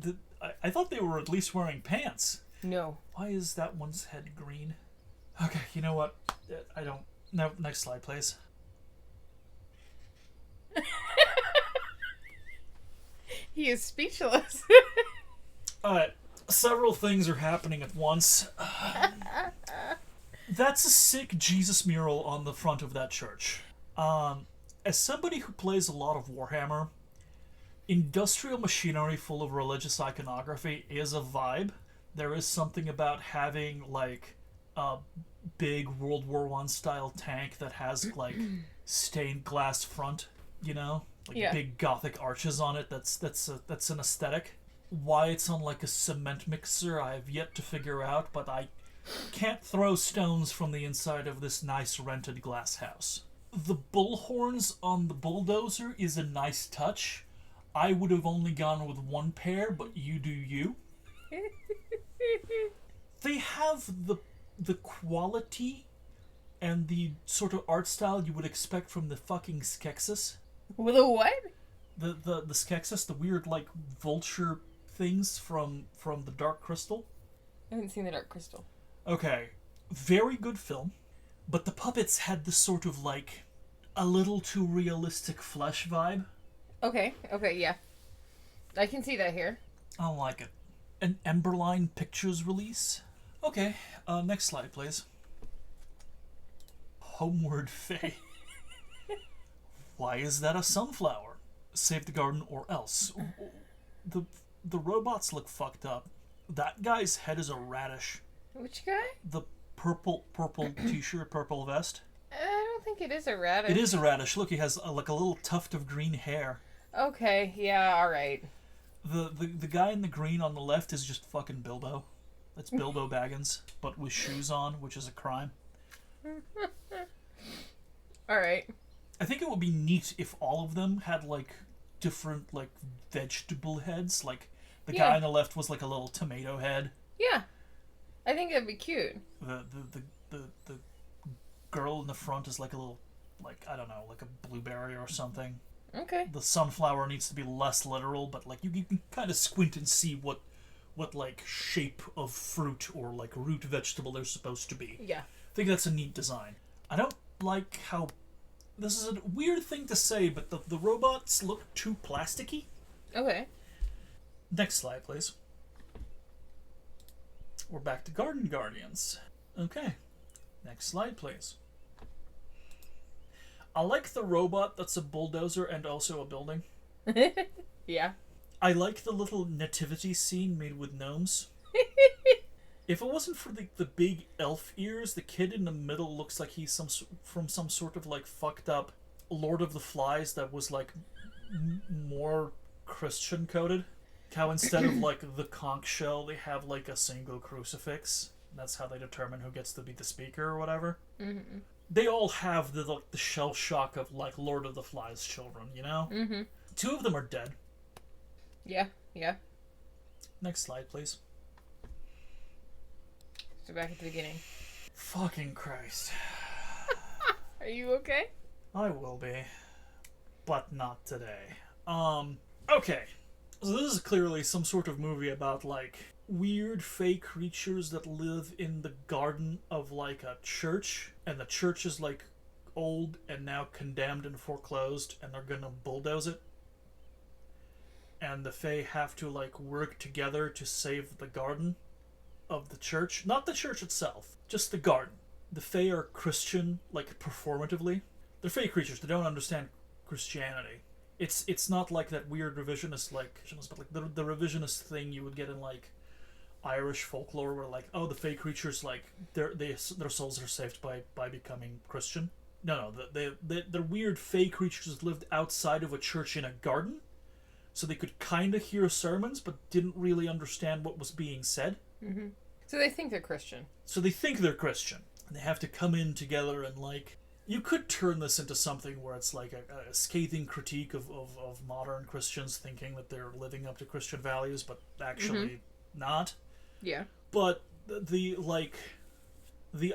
I thought they were at least wearing pants. No. Why is that one's head green? Okay, you know what? I don't... No, next slide, please. He is speechless. Alright, several things are happening at once. That's a sick Jesus mural on the front of that church. As somebody who plays a lot of Warhammer, industrial machinery full of religious iconography is a vibe. There is something about having, like, a big World War I style tank that has, like, stained glass front, you know? Like big Gothic arches on it. That's an aesthetic. Why it's on, like, a cement mixer, I have yet to figure out, but I can't throw stones from the inside of this nice rented glass house. The bullhorns on the bulldozer is a nice touch. I would have only gone with one pair, but you do you. They have the quality and the sort of art style you would expect from the fucking Skeksis. With a what? The Skeksis, the weird, like, vulture things from the Dark Crystal. I haven't seen the Dark Crystal. Okay, very good film, but the puppets had this sort of, like, a little too realistic flesh vibe. Okay, yeah. I can see that here. I don't like it. An Emberline Pictures release? Okay, next slide, please. Homeward Fae. Why is that a sunflower? Save the garden or else. The robots look fucked up. That guy's head is a radish. Which guy? The purple t-shirt, purple vest. I don't think it is a radish. It is a radish. Look, he has like a little tuft of green hair. Okay, yeah, alright. The guy in the green on the left is just fucking Bilbo. That's Bilbo Baggins, but with shoes on, which is a crime. Alright. I think it would be neat if all of them had like different like vegetable heads. Like the guy on the left was like a little tomato head. Yeah. I think that'd be cute. The girl in the front is like a little, like, I don't know, like a blueberry or something. Okay. The sunflower needs to be less literal, but like you can kind of squint and see what like shape of fruit or like root vegetable they're supposed to be. Yeah. I think that's a neat design. I don't like how, this is a weird thing to say, but the robots look too plasticky. Okay. Next slide, please. We're back to Garden Guardians. Okay. Next slide, please. I like the robot that's a bulldozer and also a building. Yeah. I like the little nativity scene made with gnomes. If it wasn't for the big elf ears, the kid in the middle looks like he's from some sort of like fucked up Lord of the Flies that was like more Christian coded. How instead of like the conch shell, they have like a single crucifix. That's how they determine who gets to be the speaker or whatever. Mm-hmm. They all have the shell shock of like Lord of the Flies children, you know? Mm-hmm. 2 of them are dead. Yeah, yeah. Next slide, please. So back at the beginning. Fucking Christ. Are you okay? I will be. But not today. Okay. So this is clearly some sort of movie about, like, weird fake creatures that live in the garden of, like, a church. And the church is, like, old and now condemned and foreclosed. And they're gonna bulldoze it. And the Fae have to, like, work together to save the garden of the church. Not the church itself. Just the garden. The Fae are Christian, like, performatively. They're Fae creatures. They don't understand Christianity. It's not like that weird revisionist, like, but like the revisionist thing you would get in like Irish folklore, where like, oh, the Fae creatures, like their souls are saved by becoming Christian. No, the weird Fae creatures lived outside of a church in a garden, so they could kind of hear sermons, but didn't really understand what was being said. Mm-hmm. So they think they're Christian. And they have to come in together and like. You could turn this into something where it's like a scathing critique of modern Christians thinking that they're living up to Christian values, but actually not. Yeah. But the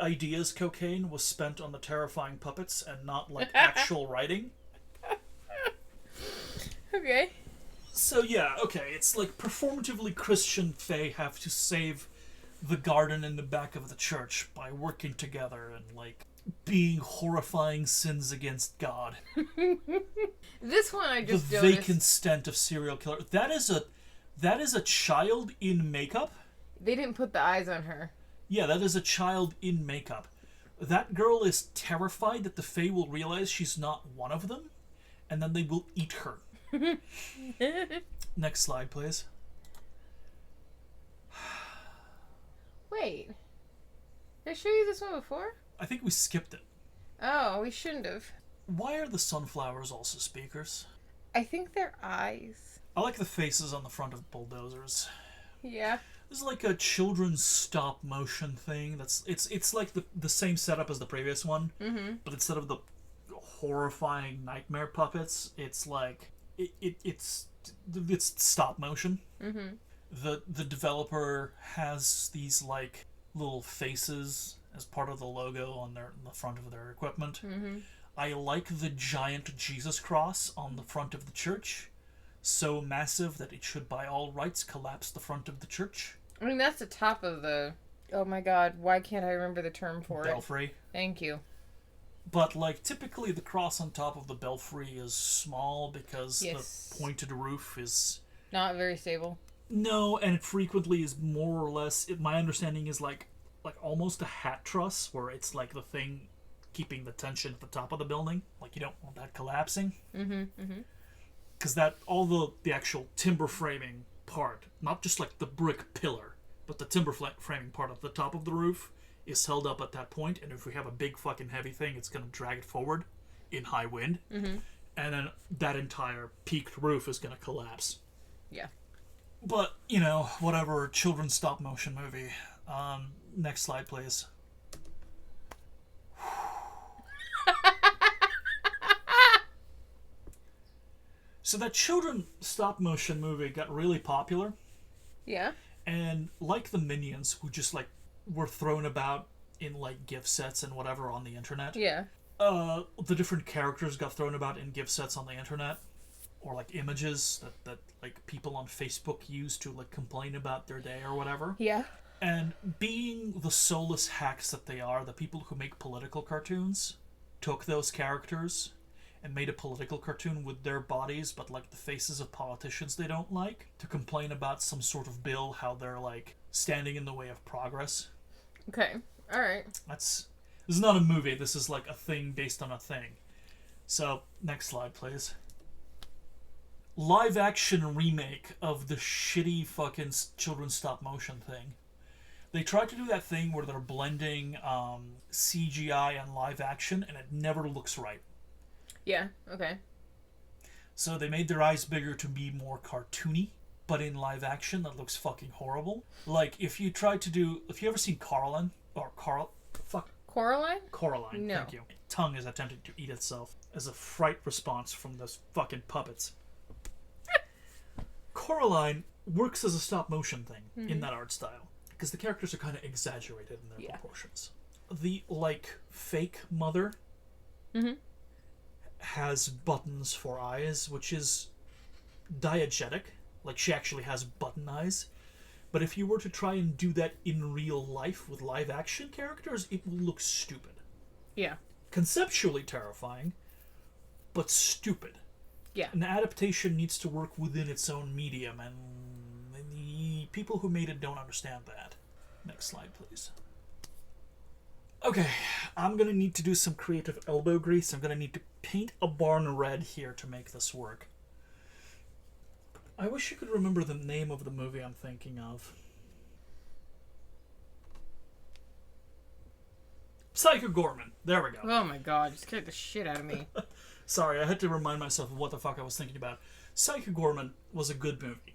ideas cocaine was spent on the terrifying puppets and not like actual writing. Okay. So yeah, okay, it's like performatively Christian Fae have to save the garden in the back of the church by working together and like being horrifying sins against God. This one I just the noticed. Vacant scent of serial killer. That is a child in makeup. They didn't put the eyes on her. Yeah, that is a child in makeup. That girl is terrified that the Fae will realize she's not one of them, and then they will eat her. Next slide, please. Wait. Did I show you this one before? I think we skipped it. Oh, we shouldn't have. Why are the sunflowers also speakers? I think they're eyes. I like the faces on the front of bulldozers. Yeah. This is like a children's stop motion thing. It's like the same setup as the previous one, but instead of the horrifying nightmare puppets, it's like it's stop motion. The developer has these like little faces as part of the logo on the front of their equipment. I like the giant Jesus cross on the front of the church. So massive that it should by all rights collapse the front of the church. I mean, that's the top of the... Oh my god, why can't I remember the term for Belfry. it? Thank you. But, like, typically the cross on top of the belfry is small because yes. the pointed roof is Not very stable. No, and it frequently is more or less, my understanding is like almost a hat truss, where it's like the thing keeping the tension at the top of the building. Like, you don't want that collapsing. Because that, all the actual timber framing part, not just like the brick pillar, but the timber framing part at the top of the roof is held up at that point, and if we have a big fucking heavy thing, it's going to drag it forward in high wind. And then that entire peaked roof is going to collapse. Yeah. But, you know, whatever, children's stop motion movie. Next slide, please. So that children stop motion movie got really popular. Yeah. And like the Minions, who just like were thrown about in like gift sets and whatever on the internet. Yeah. The different characters got thrown about in gift sets on the internet. Or like images that like people on Facebook use to like complain about their day or whatever. Yeah. And being the soulless hacks that they are, the people who make political cartoons took those characters and made a political cartoon with their bodies, but like the faces of politicians they don't like, to complain about some sort of bill, how they're like standing in the way of progress. Okay. All right. This is not a movie. This is like a thing based on a thing. So, next slide, please. Live action remake of the shitty fucking children's stop motion thing. They tried to do that thing where they're blending CGI and live action, and it never looks right. Yeah, okay. So they made their eyes bigger to be more cartoony, but in live action that looks fucking horrible. Like, if you ever seen Coraline? Coraline? Coraline, No. thank you. Tongue is attempting to eat itself as a fright response from those fucking puppets. Coraline works as a stop motion thing in that art style, because the characters are kind of exaggerated in their proportions. The, like, fake mother has buttons for eyes, which is diegetic. Like, she actually has button eyes. But if you were to try and do that in real life with live action characters, it will look stupid. Yeah. Conceptually terrifying, but stupid. Yeah. An adaptation needs to work within its own medium, and the people who made it don't understand that. Next slide, please. Okay, I'm gonna need to do some creative elbow grease. I'm gonna need to paint a barn red here to make this work. I wish you could remember the name of the movie I'm thinking of. Psycho Gorman. There we go. Oh my god, you scared the shit out of me. Sorry, I had to remind myself of what the fuck I was thinking about. Psycho Gorman was a good movie.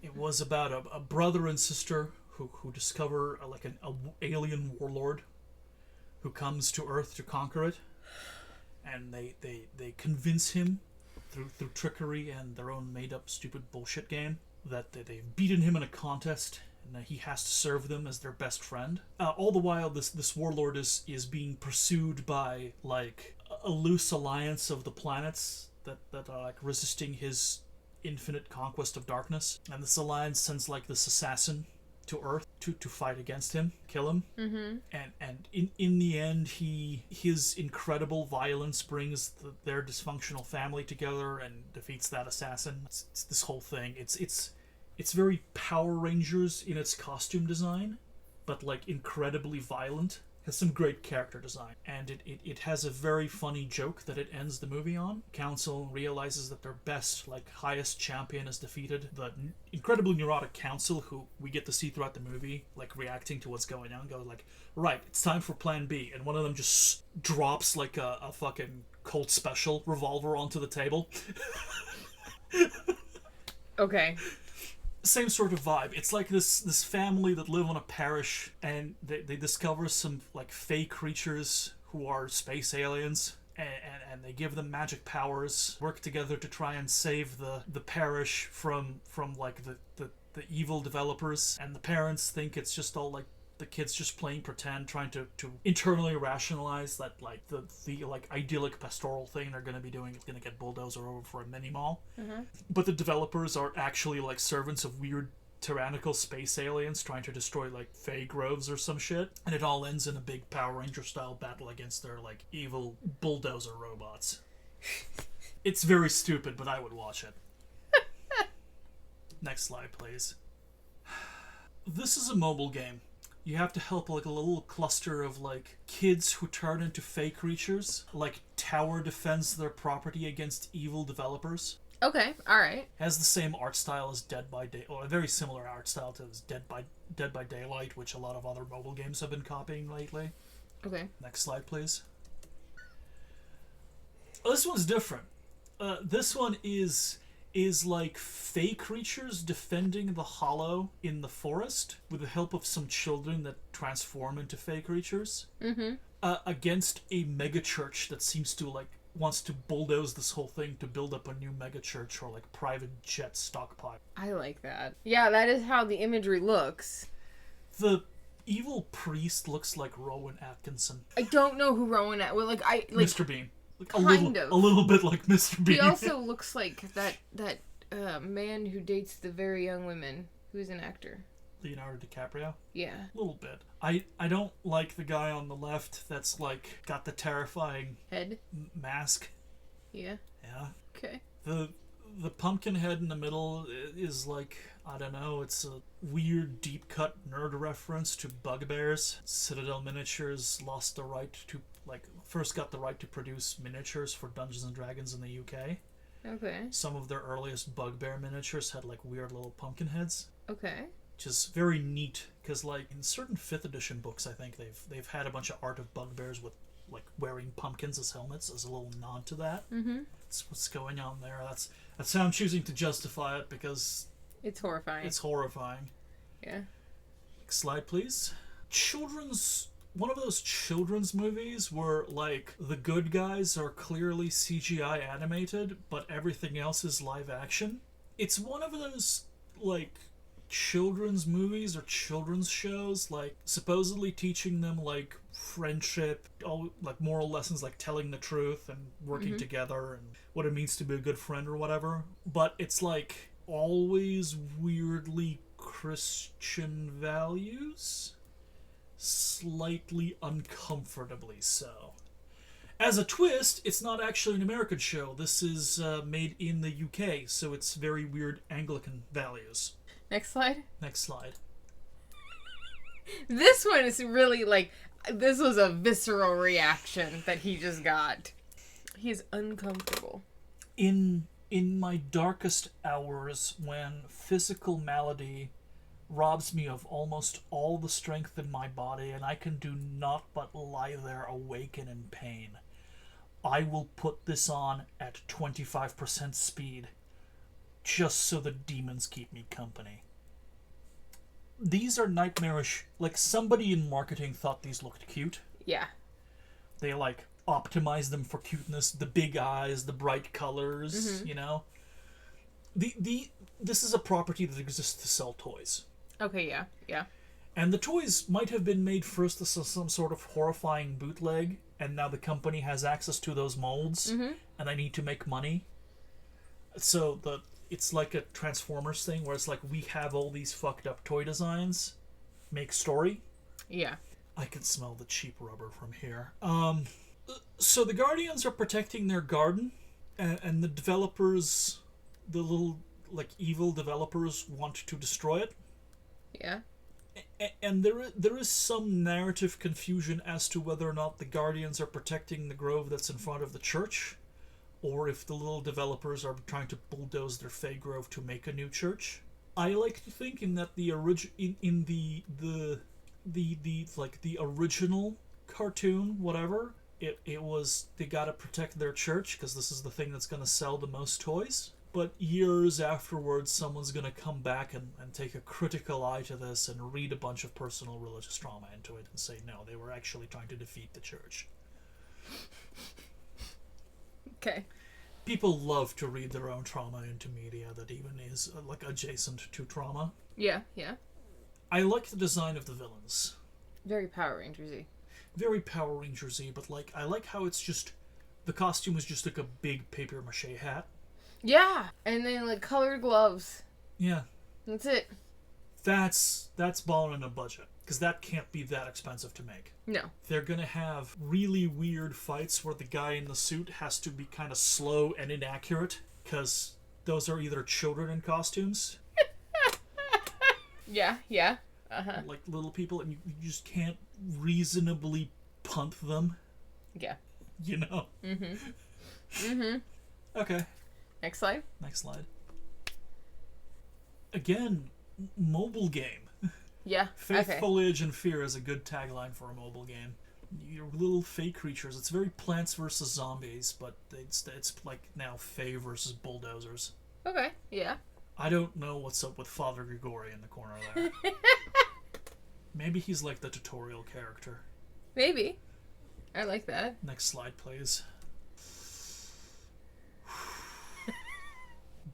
It was about a brother and sister who discover an alien warlord who comes to Earth to conquer it, and they convince him through trickery and their own made-up stupid bullshit game that they've beaten him in a contest, and he has to serve them as their best friend. All the while, this warlord is being pursued by like a loose alliance of the planets that are like resisting his infinite conquest of darkness, and this alliance sends like this assassin to Earth to fight against him, kill him. And in the end, his incredible violence brings their dysfunctional family together and defeats that assassin. It's this whole thing. It's very Power Rangers in its costume design, but like incredibly violent. Has some great character design, and it has a very funny joke that it ends the movie on. Council realizes that their best, like, highest champion is defeated. The incredibly neurotic council, who we get to see throughout the movie, like, reacting to what's going on, go like, right, it's time for plan B, and one of them just drops like a fucking Colt Special revolver onto the table. Okay. Same sort of vibe. It's like this family that live on a parish, and they discover some like fey creatures who are space aliens, and they give them magic powers, work together to try and save the parish from like the evil developers. And the parents think it's just all like the kids just playing pretend, trying to internally rationalize that like the like idyllic pastoral thing they're going to be doing is going to get bulldozer over for a mini mall. But the developers are actually like servants of weird tyrannical space aliens trying to destroy like fey groves or some shit, and it all ends in a big Power Ranger style battle against their like evil bulldozer robots. It's very stupid, but I would watch it. Next slide, please. This is a mobile game. You have to help like a little cluster of like kids who turn into fey creatures, like tower defends their property against evil developers. Okay, alright. Has the same art style as Dead by Day, or a very similar art style to Dead by Daylight, which a lot of other mobile games have been copying lately. Okay. Next slide, please. Oh, this one's different. This one is like fey creatures defending the hollow in the forest with the help of some children that transform into fey creatures. Against a mega church that seems to like wants to bulldoze this whole thing to build up a new mega church or like private jet stockpile. I like that. Yeah, that is how the imagery looks. The evil priest looks like Rowan Atkinson. I don't know who Rowan at. Well, Mr. Bean. Like kind of. A little bit like Mr. Bean. He also looks like that man who dates the very young women, who's an actor. Leonardo DiCaprio? Yeah. A little bit. I don't like the guy on the left that's like got the terrifying head mask. Yeah. Yeah. Okay. The pumpkin head in the middle is like, I don't know, it's a weird deep cut nerd reference to bugbears. Citadel Miniatures lost the right to first got the right to produce miniatures for Dungeons and Dragons in the UK. Okay. Some of their earliest bugbear miniatures had like weird little pumpkin heads. Okay. Which is very neat because like in certain 5th edition books I think they've had a bunch of art of bugbears with like wearing pumpkins as helmets as a little nod to that. That's what's going on there. That's how I'm choosing to justify it because it's horrifying. It's horrifying. Yeah. Next slide, please. One of those children's movies where like the good guys are clearly CGI animated but everything else is live action. It's one of those like children's movies or children's shows like supposedly teaching them like friendship, all like moral lessons like telling the truth and working together and what it means to be a good friend or whatever, but it's like always weirdly Christian values, slightly uncomfortably so. As a twist, it's not actually an American show. This is made in the UK, so it's very weird Anglican values. Next slide. Next slide. This one is really like, this was a visceral reaction that he just got. He's uncomfortable. In my darkest hours, when physical malady robs me of almost all the strength in my body and I can do naught but lie there awake and in pain, I will put this on at 25% speed just so the demons keep me company. These are nightmarish. Like, somebody in marketing thought these looked cute. Yeah. They, like, optimized them for cuteness. The big eyes, the bright colors, you know? This is a property that exists to sell toys. Okay, yeah, yeah. And the toys might have been made first as some sort of horrifying bootleg, and now the company has access to those molds, and they need to make money. So it's like a Transformers thing, where it's like, we have all these fucked up toy designs, make story. Yeah. I can smell the cheap rubber from here. So the Guardians are protecting their garden, and the developers, the little, like, evil developers want to destroy it. Yeah. And there is some narrative confusion as to whether or not the Guardians are protecting the grove that's in front of the church, or if the little developers are trying to bulldoze their Fey Grove to make a new church. I like to think in that the original cartoon, whatever, it was they gotta protect their church because this is the thing that's gonna sell the most toys. But years afterwards, someone's gonna come back and take a critical eye to this and read a bunch of personal religious trauma into it and say, no, they were actually trying to defeat the church. Okay. People love to read their own trauma into media that even is like adjacent to trauma. Yeah, yeah. I like the design of the villains. Very Power Rangers-y. Very Power Rangers-y, but like I like how it's just the costume is just like a big papier-mâché hat. Yeah, and then like colored gloves. Yeah. That's it. That's balling in a budget, because that can't be that expensive to make. No. They're gonna have really weird fights where the guy in the suit has to be kind of slow and inaccurate, because those are either children in costumes Yeah, yeah. Uh-huh. Like little people, and you just can't reasonably punt them. Yeah. You know? Mm-hmm. Mm-hmm. Okay. Next slide. Next slide. Again, mobile game. Yeah. Faith, Okay. Foliage, and Fear is a good tagline for a mobile game. You're little fae creatures. It's very Plants vs. Zombies, but it's like now fae versus bulldozers. Okay. Yeah. I don't know what's up with Father Grigori in the corner there. Maybe he's like the tutorial character. Maybe. I like that. Next slide, please.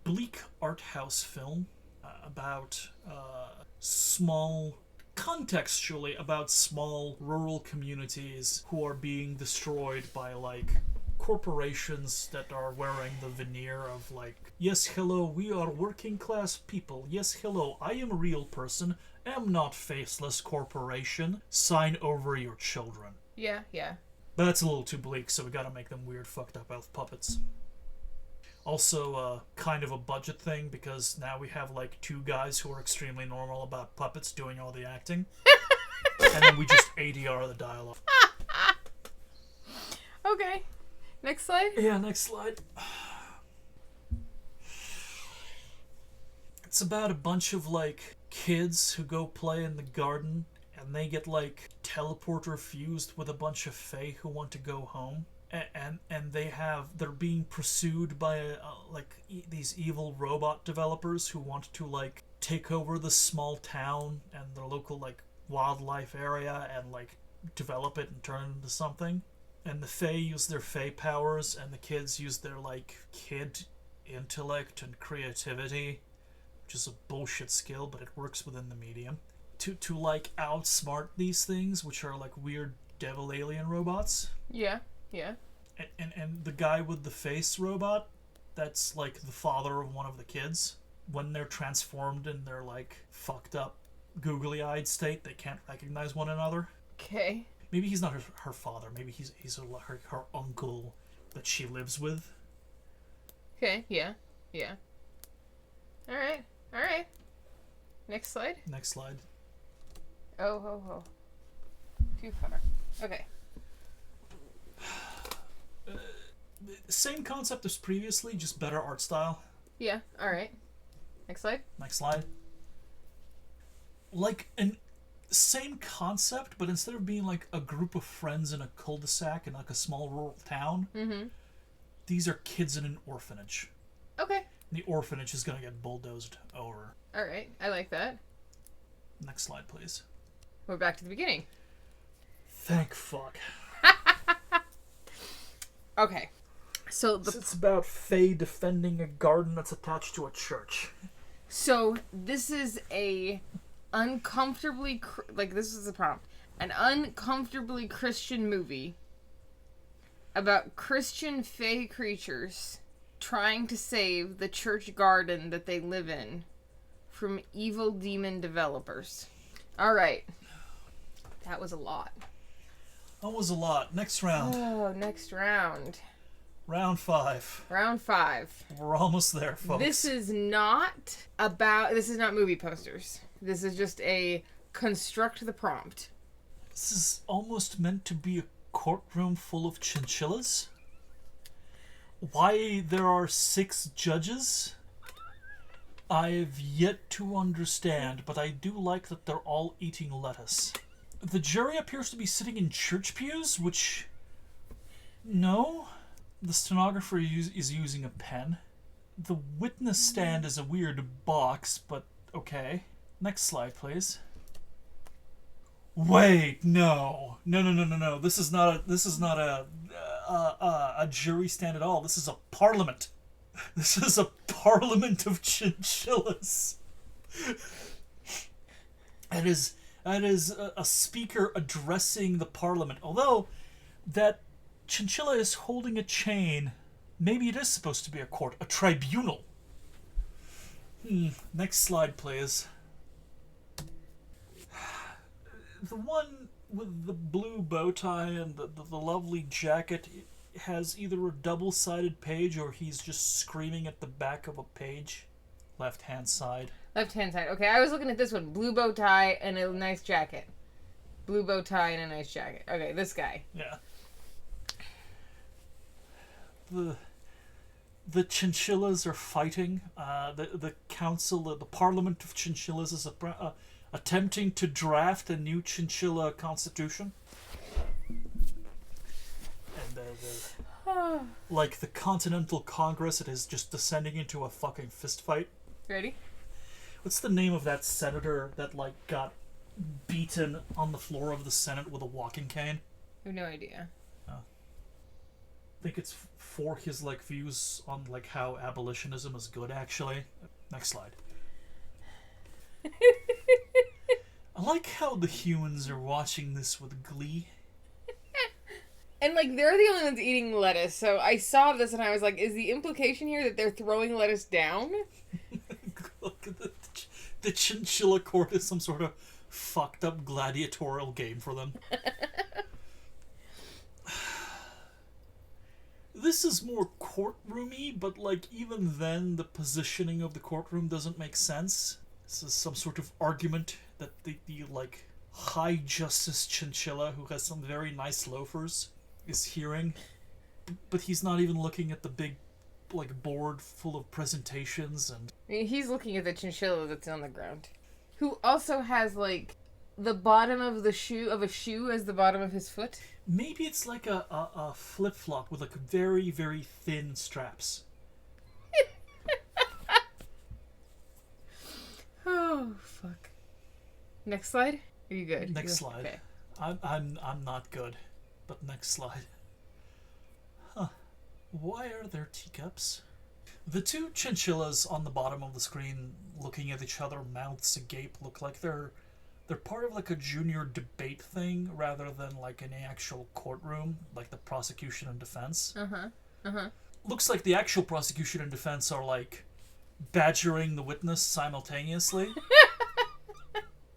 Bleak art house film about contextually about small rural communities who are being destroyed by like corporations that are wearing the veneer of like, yes, hello, we are working class people. Yes, hello, I am a real person. Am not faceless corporation. Sign over your children. Yeah, yeah. But that's a little too bleak, so we gotta make them weird, fucked up elf puppets. Also, kind of a budget thing, because now we have like two guys who are extremely normal about puppets doing all the acting. And then we just ADR the dialogue. Okay. Next slide. Yeah, next slide. It's about a bunch of like kids who go play in the garden, and they get like teleporter fused with a bunch of fae who want to go home. And they're being pursued by these evil robot developers who want to like take over the small town and the local like wildlife area and like develop it and turn it into something. And the fae use their fae powers, and the kids use their like kid intellect and creativity, which is a bullshit skill, but it works within the medium, to like outsmart these things, which are like weird devil alien robots. Yeah, yeah. And the guy with the face robot, that's like the father of one of the kids. When they're transformed in their like fucked up googly-eyed state, they can't recognize one another. Okay. Maybe he's not her father. Maybe he's her uncle that she lives with. Okay, yeah, yeah. Alright, alright. Next slide. Next slide. Oh. Too far. Okay. Same concept as previously, just better art style. Yeah, alright. Next slide. Next slide. Like an same concept, but instead of being like a group of friends in a cul-de-sac in like a small rural town, these are kids in an orphanage. Okay. The orphanage is gonna get bulldozed over. Alright, I like that. Next slide, please. We're back to the beginning. Thank fuck. Okay. So It's about Faye defending a garden that's attached to a church. So this is a uncomfortably this is the prompt. An uncomfortably Christian movie about Christian fae creatures trying to save the church garden that they live in from evil demon developers. All right. That was a lot. That was a lot. Next round. Oh, next round. Round 5. Round 5. We're almost there, folks. This is not movie posters. This is just a construct the prompt. This is almost meant to be a courtroom full of chinchillas. Why there are 6 judges, I've yet to understand, but I do like that they're all eating lettuce. The jury appears to be sitting in church pews, which... No? The stenographer is using a pen. The witness stand is a weird box, but okay. Next slide, please. Wait, no. No. This is not a jury stand at all. This is a parliament. This is a parliament of chinchillas. That is a speaker addressing the parliament. Although that chinchilla is holding a chain, maybe it is supposed to be a court, a tribunal. Next slide, please. The one with the blue bow tie and the lovely jacket has either a double-sided page or he's just screaming at the back of a page. left-hand side. Left-hand side. Okay, I was looking at this one. Blue bow tie and a nice jacket. Blue bow tie and a nice jacket. Okay, this guy. Yeah. The chinchillas are fighting. The council, the Parliament of Chinchillas is attempting to draft a new chinchilla constitution. And like the Continental Congress, it is just descending into a fucking fist fight. Ready? What's the name of that senator that like got beaten on the floor of the Senate with a walking cane? I have no idea. I think it's for his like views on like how abolitionism is good. Actually, next slide. I like how the humans are watching this with glee. And like they're the only ones eating lettuce, so I saw this and I was like, is the implication here that they're throwing lettuce down? Look at the chinchilla court is some sort of fucked up gladiatorial game for them. This is more courtroomy, but like even then the positioning of the courtroom doesn't make sense. This is some sort of argument that the like High Justice Chinchilla, who has some very nice loafers, is hearing, but he's not even looking at the big like board full of presentations. And I mean, he's looking at the chinchilla that's on the ground, who also has like the bottom of the shoe of a shoe as the bottom of his foot. Maybe it's like a flip-flop with like very, very thin straps. Oh, fuck. Next slide? Are you good? Next slide. Okay. I'm not good. But next slide. Huh. Why are there teacups? The two chinchillas on the bottom of the screen looking at each other, mouths agape, look like they're part of like a junior debate thing rather than like an actual courtroom, like the prosecution and defense. Looks like the actual prosecution and defense are like badgering the witness simultaneously.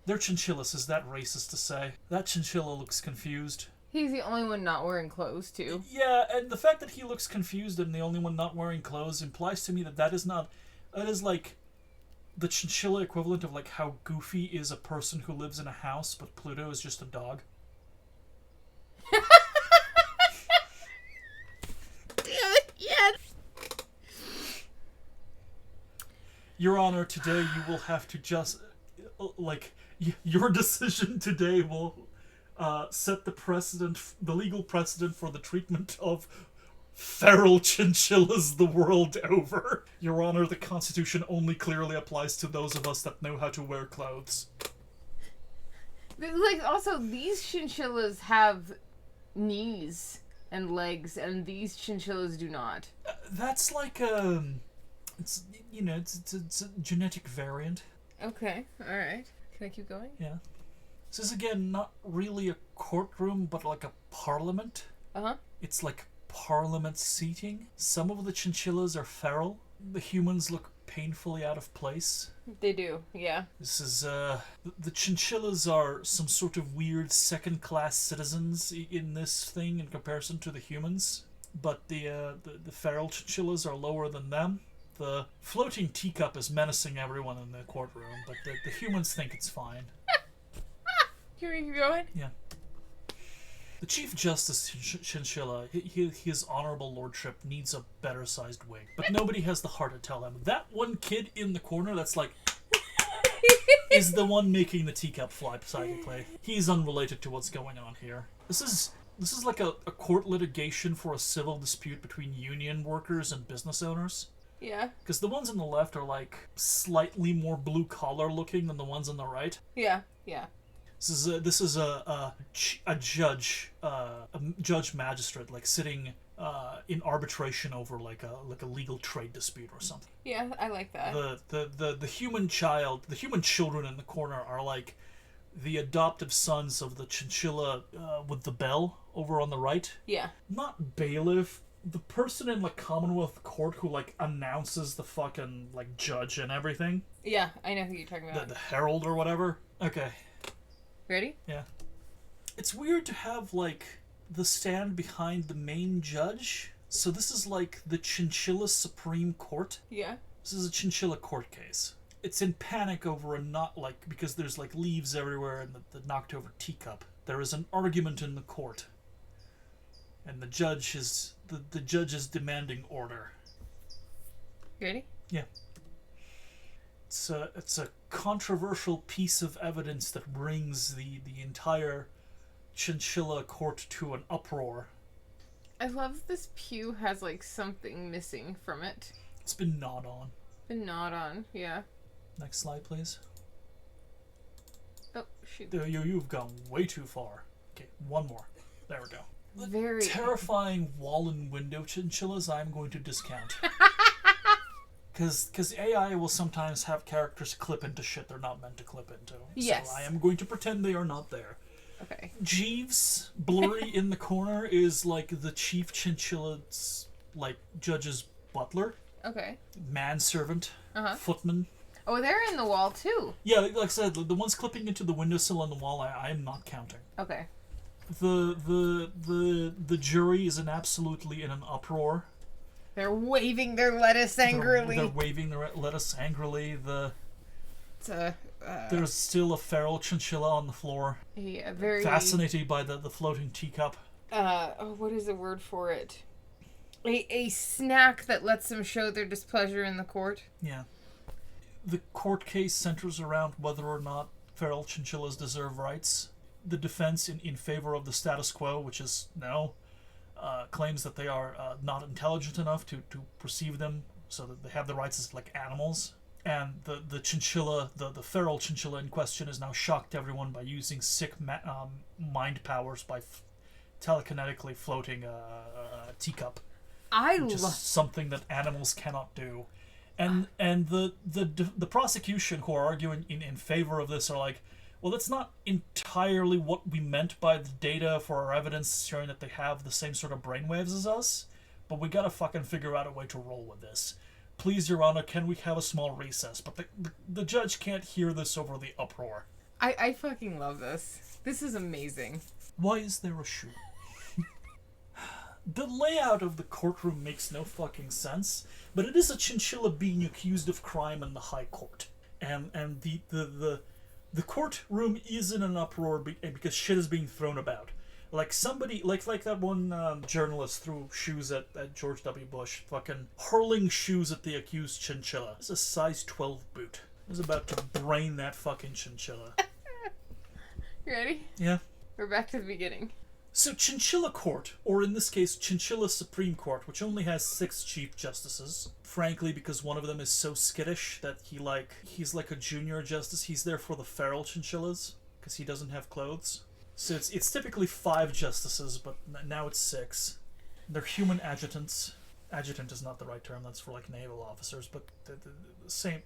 They're chinchillas, is that racist to say? That chinchilla looks confused. He's the only one not wearing clothes, too. Yeah, and the fact that he looks confused and the only one not wearing clothes implies to me that that is like the chinchilla equivalent of like how Goofy is a person who lives in a house, but Pluto is just a dog. Yeah. Your Honor, today you will have to just your decision today will set the legal precedent for the treatment of feral chinchillas the world over. Your Honor, the Constitution only clearly applies to those of us that know how to wear clothes. Like, also, these chinchillas have knees and legs, and these chinchillas do not. That's like it's a genetic variant. Okay, alright. Can I keep going? Yeah. This is again not really a courtroom, but like a parliament. Uh-huh. It's like parliament seating. Some of the chinchillas are feral. The humans look painfully out of place. They do, yeah. This is the chinchillas are some sort of weird second-class citizens in this thing in comparison to the humans, but the feral chinchillas are lower than them. The floating teacup is menacing everyone in the courtroom, but the humans think it's fine. Can we keep going? Yeah. The Chief Justice Chinchilla, his honorable lordship, needs a better-sized wig, but nobody has the heart to tell him. That one kid in the corner that's like is the one making the teacup fly psychically. He's unrelated to what's going on here. This is like a court litigation for a civil dispute between union workers and business owners. Yeah. Because the ones on the left are like slightly more blue-collar looking than the ones on the right. Yeah, yeah. This is a judge, magistrate, like sitting in arbitration over like a legal trade dispute or something. Yeah, I like that. The human children in the corner are like the adoptive sons of the chinchilla with the bell over on the right. Yeah. Not bailiff. The person in like Commonwealth Court who like announces the fucking like judge and everything. Yeah, I know who you're talking about. The herald or whatever. Okay. Ready? Yeah. It's weird to have, like, the stand behind the main judge. So this is, like, the Chinchilla Supreme Court. Yeah. This is a chinchilla court case. It's in panic over because there's like leaves everywhere and the knocked over teacup. There is an argument in the court, and the judge is demanding order. Ready? Yeah. It's a controversial piece of evidence that brings the entire chinchilla court to an uproar. I love this pew has like something missing from it. It's been gnawed on. Been gnawed on, yeah. Next slide, please. Oh, shoot. You've gone way too far. Okay, one more. There we go. The Very terrifying wall and window chinchillas I'm going to discount. Because AI will sometimes have characters clip into shit they're not meant to clip into. Yes. So I am going to pretend they are not there. Okay. Jeeves, blurry in the corner, is like the chief chinchilla's, like, judge's butler. Okay. Manservant. Footman. Oh, they're in the wall too. Yeah, like I said, the ones clipping into the windowsill on the wall, I am not counting. Okay. The jury is absolutely in an uproar. They're waving their lettuce angrily. They're waving their lettuce angrily. It's a... There's still a feral chinchilla on the floor. Yeah, very... Fascinated by the floating teacup. What is the word for it? A snack that lets them show their displeasure in the court. Yeah. The court case centers around whether or not feral chinchillas deserve rights. The defense in favor of the status quo, which is no, claims that they are not intelligent enough to perceive them so that they have the rights as like animals. And the chinchilla, the feral chinchilla in question, has now shocked everyone by using sick mind powers by telekinetically floating a teacup. Which is something that animals cannot do. And the prosecution, who are arguing in favor of this, are like, well, that's not entirely what we meant by the data for our evidence showing that they have the same sort of brainwaves as us, but we gotta fucking figure out a way to roll with this. Please, Your Honor, can we have a small recess? But the judge can't hear this over the uproar. I fucking love this. This is amazing. Why is there a shoe? The layout of the courtroom makes no fucking sense, but it is a chinchilla being accused of crime in the high court. And the courtroom is in an uproar because shit is being thrown about. Like somebody, like that one journalist threw shoes at George W. Bush, fucking hurling shoes at the accused chinchilla. It's a size 12 boot. I was about to brain that fucking chinchilla. You ready? Yeah. We're back to the beginning. So Chinchilla Court, or in this case Chinchilla Supreme Court, which only has 6 chief justices, frankly because one of them is so skittish that he's like a junior justice. He's there for the feral chinchillas because he doesn't have clothes. So it's typically 5 justices, but now it's 6. They're human adjutants. Adjutant is not the right term, that's for like naval officers, but the same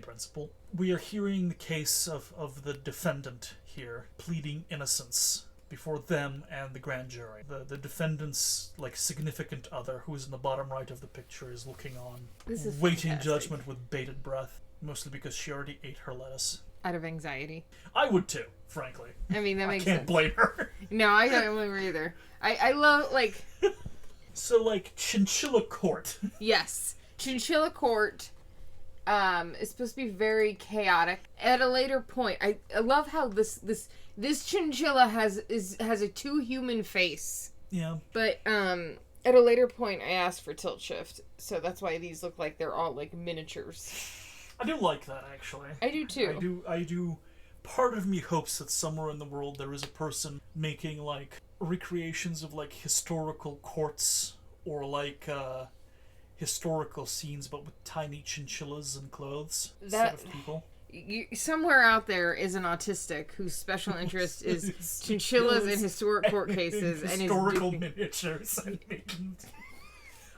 principle. We are hearing the case of the defendant here pleading innocence before them and the grand jury. The defendant's like significant other, who is in the bottom right of the picture, is looking on, waiting fantastic. Judgment with bated breath, mostly because she already ate her lettuce. Out of anxiety. I would too, frankly. I mean, that makes sense. I can't blame her. No, I don't blame her either. I love, like... So, like, Chinchilla Court. Yes. Chinchilla Court is supposed to be very chaotic. At a later point, I love how this chinchilla has a 2 human face. Yeah. But at a later point, I asked for tilt shift, so that's why these look like they're all like miniatures. I do like that, actually. I do too. I do. Part of me hopes that somewhere in the world there is a person making like recreations of like historical courts or like historical scenes, but with tiny chinchillas and clothes instead of people. Somewhere out there is an autistic whose special interest is chinchillas in historic court cases and historical miniatures.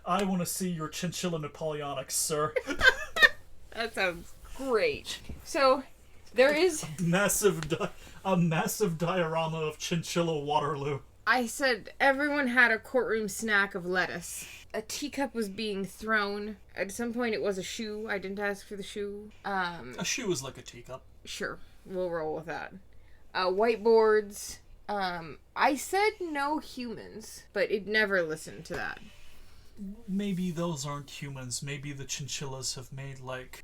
I want to see your chinchilla Napoleonics, sir. That sounds great. So there is a massive diorama of chinchilla Waterloo. I said everyone had a courtroom snack of lettuce. A teacup was being thrown. At some point it was a shoe. I didn't ask for the shoe. A shoe is like a teacup. Sure. We'll roll with that. Whiteboards. I said no humans, but it never listened to that. maybe those aren't humans. Maybe the chinchillas have made like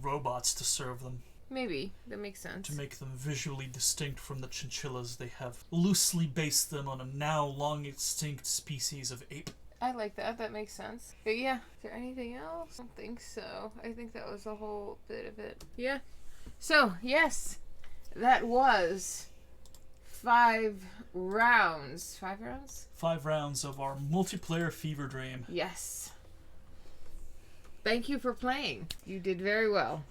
robots to serve them. Maybe. That makes sense. To make them visually distinct from the chinchillas, they have loosely based them on a now long extinct species of ape. I like that. That makes sense. But yeah. Is there anything else? I don't think so. I think that was a whole bit of it. Yeah. So, yes. That was 5 rounds. 5 rounds? 5 rounds of our multiplayer fever dream. Yes. Thank you for playing. You did very well.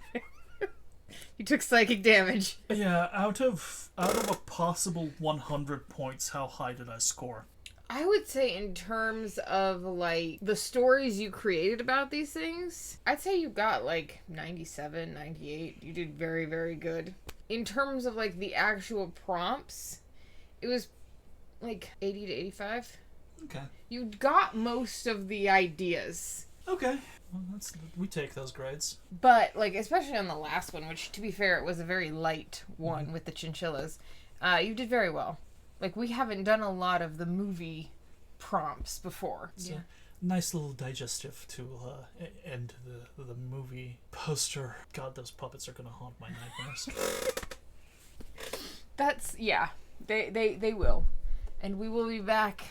You took psychic damage. Yeah, out of a possible 100 points, how high did I score? I would say in terms of, like, the stories you created about these things, I'd say you got, like, 97, 98. You did very, very good. In terms of, like, the actual prompts, it was, like, 80 to 85. Okay. You got most of the ideas. Okay. Well, we take those grades. But, like, especially on the last one, which, to be fair, it was a very light one with the chinchillas, you did very well. Like, we haven't done a lot of the movie prompts before. So, nice little digestive to end the movie poster. God, those puppets are going to haunt my nightmares. That's, yeah. They will. And we will be back.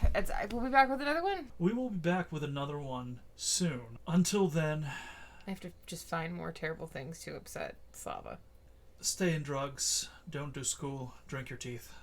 We'll be back with another one. We will be back with another one soon. Until then, I have to just find more terrible things to upset Slava. Stay in drugs. Don't do school. Drink your teeth.